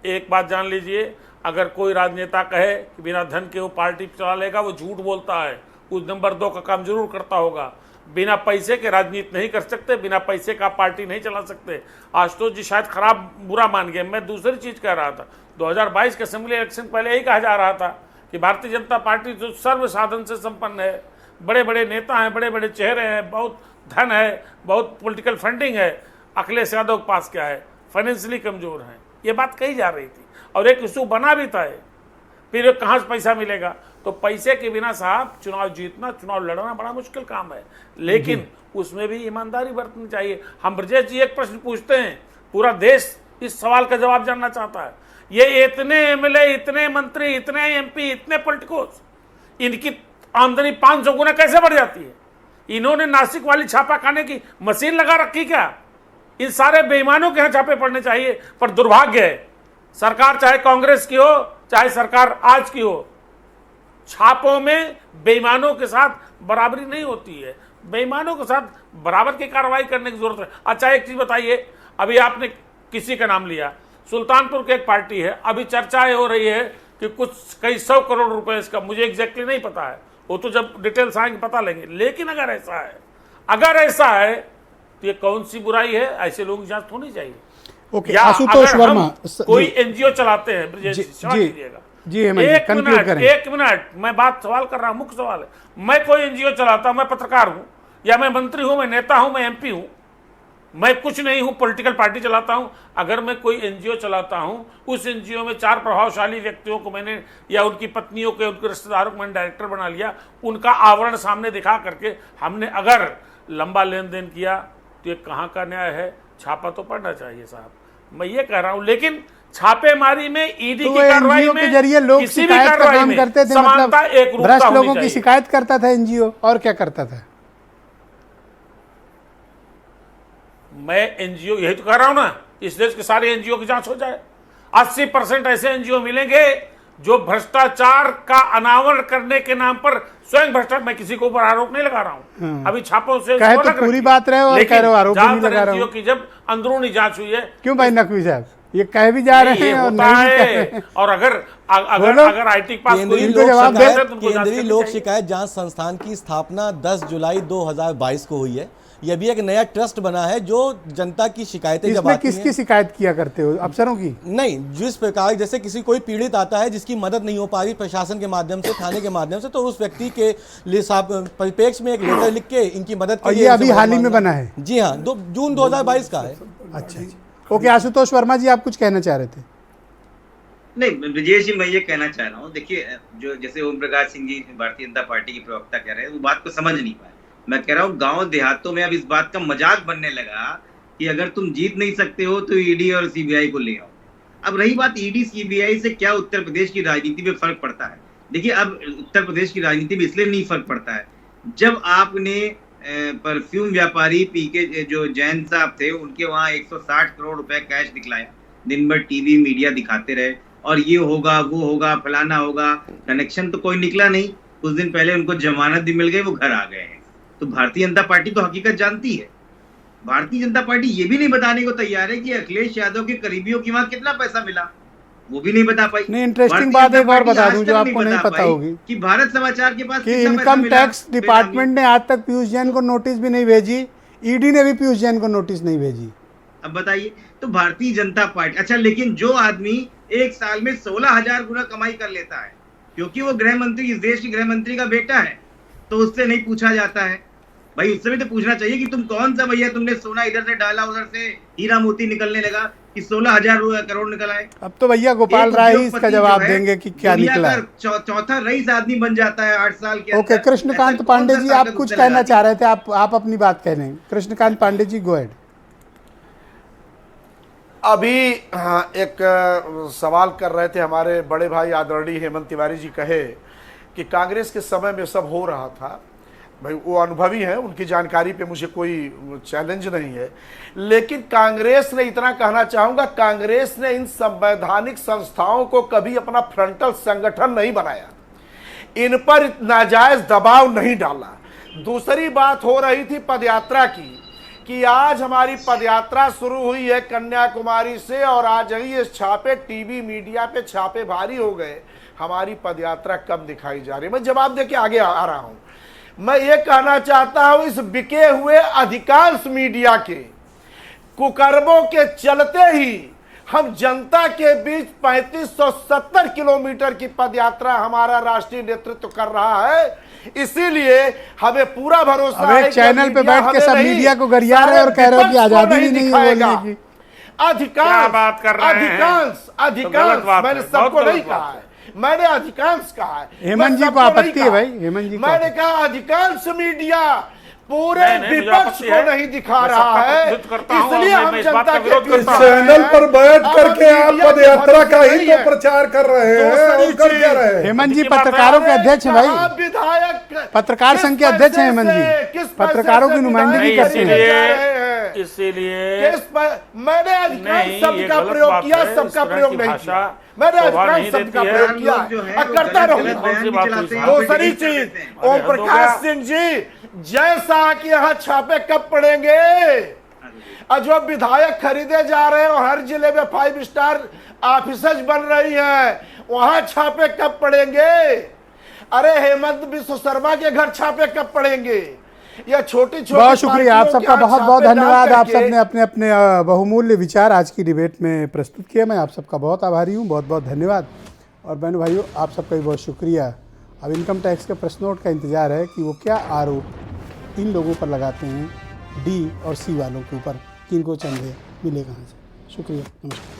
एक बात जान लीजिए, अगर कोई राजनेता कहे कि बिना धन के वो पार्टी चला लेगा, वो झूठ बोलता है। उस नंबर 2 का काम जरूर करता होगा। बिना पैसे के राजनीति नहीं कर सकते, बिना पैसे का पार्टी नहीं चला सकते। आशुतोष जी शायद खराब बुरा मान गए, मैं दूसरी चीज़ कह रहा था। 2022 के असेंबली इलेक्शन पहले यही कहा जा रहा था कि भारतीय जनता पार्टी जो सर्व साधन से संपन्न है, बड़े बड़े नेता हैं, बड़े बड़े चेहरे हैं, बहुत धन है, बहुत पॉलिटिकल फंडिंग है। अखिलेश यादव के पास क्या है? फाइनेंशियली कमज़ोर हैं। ये बात कही जा रही थी और एक इशू बना भी था। फिर कहाँ से पैसा मिलेगा? तो पैसे के बिना साहब चुनाव जीतना, चुनाव लड़ना बड़ा मुश्किल काम है, लेकिन उसमें भी ईमानदारी बरतनी चाहिए। हम ब्रजेश जी एक प्रश्न पूछते हैं, पूरा देश इस सवाल का जवाब जानना चाहता है, ये इतने एमएलए, इतने मंत्री, इतने एमपी, इतने पॉलिटिकोस, इनकी आमदनी 500 गुना कैसे बढ़ जाती है? इन्होंने नासिक वाली छापा खाने की मशीन लगा रखी क्या? इन सारे बेईमानों के यहाँ छापे पड़ने चाहिए। पर दुर्भाग्य है, सरकार चाहे कांग्रेस की हो, चाहे सरकार आज की हो, छापों में बेईमानों के साथ बराबरी नहीं होती है। बेईमानों के साथ बराबर की कार्रवाई करने की जरूरत है। अच्छा एक चीज बताइए, अभी आपने किसी का नाम लिया, सुल्तानपुर की एक पार्टी है, अभी चर्चाएं हो रही है कि कुछ कई 100 करोड़ रुपए इसका, मुझे एग्जैक्टली नहीं पता है, वो तो जब डिटेल्स आएंगे पता लेंगे। लेकिन अगर ऐसा है तो ये कौन सी बुराई है? ऐसे लोगों की जांच होनी चाहिए। ओके, या आशुतोष अगर वर्मा, हम कोई एनजीओ चलाते हैं, ब्रजेश जी, क्षमा कीजिएगा, एक मिनट, मैं सवाल कर रहा हूं, मुख्य सवाल है। मैं कोई एनजीओ चलाता हूं, मैं पत्रकार हूं, या मैं मंत्री हूं, मैं नेता हूं, मैं एमपी हूं, मैं कुछ नहीं हूं, पॉलिटिकल पार्टी चलाता हूं। अगर मैं कोई एनजीओ चलाता हूं, उस एनजीओ में 4 प्रभावशाली व्यक्तियों को मैंने, या उनकी पत्नियों के, उनके रिश्तेदारों को मैंने डायरेक्टर बना लिया, उनका आवरण सामने दिखा करके हमने अगर लंबा लेन देन किया, तो ये कहाँ का न्याय है? छापा तो पड़ना चाहिए साहब, मैं ये कह रहा हूं। लेकिन छापेमारी में, ईडी की कार्रवाई में, के जरिए लोग किसी भी शिकायत का कार्रवाई काम में करते थे, समानता, मतलब एकरूपता भ्रष्ट होनी लोगों की चाहिए। शिकायत करता था एनजीओ, और क्या करता था? मैं एनजीओ, यही तो कह रहा हूं ना, इस देश के सारे एनजीओ की जांच हो जाए। 80% ऐसे एनजीओ मिलेंगे जो भ्रष्टाचार का अनावरण करने के नाम पर स्वयं भ्रष्टाचार, मैं किसी के ऊपर आरोप नहीं लगा रहा हूं, अभी छापों से कहे तो पूरी बात रहे हो और कह रहे हो आरोप भी नहीं लगा रहा हूं। की जब अंदरूनी जांच हुई है, क्यों भाई नकवी साहब, ये कह भी जा रहे हैं और नहीं भी कह रहे हैं। और अगर आईटी के पास केंद्रीय लोक शिकायत जांच संस्थान की स्थापना 10 जुलाई 2022 को हुई है। यह भी एक नया ट्रस्ट बना है जो जनता की शिकायतें जब आती हैं। किसकी शिकायत किया करते हो? अफसरों की? नहीं, जिस प्रकार जैसे किसी कोई पीड़ित आता है जिसकी मदद नहीं हो पा रही प्रशासन के माध्यम से, थाने के माध्यम से, तो उस व्यक्ति के लिए परिप्रेक्ष्य में एक लेटर लिख के इनकी मदद और ये अभी हाल ही में बना है? जी हाँ, जून 2022 का है। अच्छा जी, ओके। आशुतोष वर्मा जी, आप कुछ कहना चाह रहे थे? नहीं ब्रजेश जी, मैं ये कहना चाह रहा हूँ, देखिए जो जैसे ओम प्रकाश सिंह जी भारतीय जनता पार्टी के प्रवक्ता कह रहे हैं, वो बात को समझ नहीं पाए। मैं कह रहा हूँ गांव देहातों में अब इस बात का मजाक बनने लगा कि अगर तुम जीत नहीं सकते हो तो ईडी और सीबीआई को ले आओ। अब रही बात ईडी सीबीआई से क्या उत्तर प्रदेश की राजनीति में फर्क पड़ता है? देखिए, अब उत्तर प्रदेश की राजनीति में इसलिए नहीं फर्क पड़ता है, जब आपने परफ्यूम व्यापारी पीके जो जैन साहब थे, उनके वहां 160 करोड़ रुपए कैश दिखलाया, दिन भर टीवी मीडिया दिखाते रहे, और ये होगा, वो होगा, फलाना होगा, कनेक्शन तो कोई निकला नहीं। कुछ दिन पहले उनको जमानत भी मिल गई, वो घर आ गए हैं। तो भारतीय जनता पार्टी तो हकीकत जानती है। भारतीय जनता पार्टी ये भी नहीं बताने को तैयार है कि अखिलेश यादव के करीबियों की वहां कितना पैसा मिला, वो भी नहीं बता पाई। नहीं, इंटरेस्टिंग बात एक और बता दूं जो आपको नहीं पता होगी, कि भारत समाचार के पास कि इनकम टैक्स डिपार्टमेंट ने आज तक पीयूष जैन को नोटिस भी नहीं भेजी, ईडी ने भी पीयूष जैन को नोटिस नहीं भेजी। अब बताइए, तो भारतीय जनता पार्टी, अच्छा लेकिन जो आदमी एक साल में 16,000 गुना कमाई कर लेता है, क्योंकि वो गृह मंत्री, इस देश के गृह मंत्री का बेटा है, तो उससे नहीं पूछा जाता है? भाई उससे भी तो पूछना चाहिए कि तुम कौन सा भैया, तुमने सोना इधर से डाला, उधर से हीरा मोती निकलने लगा कि 16,000 करोड़ निकल आए। अब तो भैया गोपाल राय ही इसका जवाब देंगे कि क्या निकला। चौथा रईस आदमी बन जाता है 8 साल के। ओके, कृष्णकांत पांडे जी, आप कुछ कहना चाह रहे थे, आप अपनी बात कह रहे हैं। Krishnakant Pandey ji, go ahead. अभी एक सवाल कर रहे थे हमारे बड़े भाई आदरणीय हेमंत तिवारी जी, कहे कि कांग्रेस के समय में सब हो रहा था। भाई वो अनुभवी हैं, उनकी जानकारी पे मुझे कोई चैलेंज नहीं है, लेकिन कांग्रेस ने, इतना कहना चाहूंगा, कांग्रेस ने इन संवैधानिक संस्थाओं को कभी अपना फ्रंटल संगठन नहीं बनाया, इन पर नाजायज दबाव नहीं डाला। दूसरी बात हो रही थी पदयात्रा की, कि आज हमारी पदयात्रा शुरू हुई है कन्याकुमारी से, और आज ही ये छापे टीवी मीडिया पे छापे भारी हो गए, हमारी पदयात्रा कब दिखाई जा रही है? मैं जवाब देके आगे आ रहा हूं। मैं ये कहना चाहता हूं, इस बिके हुए अधिकांश मीडिया के कुकर्मों के चलते ही हम जनता के बीच 3570 किलोमीटर की पदयात्रा हमारा राष्ट्रीय नेतृत्व कर रहा है। इसीलिए हमें पूरा भरोसा है, चैनल पे बैठ के सब मीडिया को गरिया रहे और कह रहे हो कि आजादी नहीं है बोलने की। अधिकांश, मैंने सबको नहीं कहा है, मैंने अधिकांश कहा है। हेमंत जी को आपत्ति है भाई, हेमंत जी को मैंने कहा अधिकांश मीडिया पूरे नहीं, मुझे विपक्ष आपत्ति को है। नहीं दिखा मैं रहा सबका है, विरोध करता हूं, इसलिए मैं हम इस बात जनता का के विरोध बीच करता हूं। चैनल पर बैठ करके आप मीडिया पद यात्रा का ही नहीं है। तो प्रचार कर रहे हैं, दूसरी और कर क्या चीज, रहे हैं? हेमंत जी की बात पत्रकारों के अध्यक्ष हैं कहा भाई, विधायक पत्रकार किस संघ के अध्यक्ष हैं हेमंत जी, पैसे से, किस पैसे पत्रकारों से की नुमाइंदगी विधायक करते हैं। खरीदे जा रहे हैं? इसीलिए मैंने अधिकांश नहीं, शब्द ये का गलत प्रयोग बात किया, है। इस सबका तरह प्रयोग की नहीं भाषा किया। मैंने शोभा अधिकांश नहीं शब्द का देती है। प्रयोग किया जो है, और वो करता गलत रहूंगा। बयान भी चलाते हैं, दूसरी आप चीज, डिलीट कर ओम देते हैं। प्रकाश सिंह जी, जैसा कि यहाँ छापे कब पड़ेंगे, और जो विधायक खरीदे जा रहे हैं और हर जिले में 5 स्टार ऑफिसर्स बन रही है, वहां छापे कब पड़ेंगे? अरे हेमंत बिश्व शर्मा के घर छापे कब पड़ेंगे? या छोटी छोटी बहुत शुक्रिया आप सबका, बहुत बहुत धन्यवाद। आप सबने सबने अपने अपने बहुमूल्य विचार आज की डिबेट में प्रस्तुत किए। मैं आप सबका बहुत आभारी हूँ, बहुत बहुत धन्यवाद। और बहनों भाइयों, आप सबका भी बहुत शुक्रिया। अब इनकम टैक्स के प्रश्न नोट का इंतजार है कि वो क्या आरोप इन लोगों पर लगाते हैं, डी और सी वालों के ऊपर, कि इनको चंदे मिले कहाँ से। शुक्रिया, नमस्कार।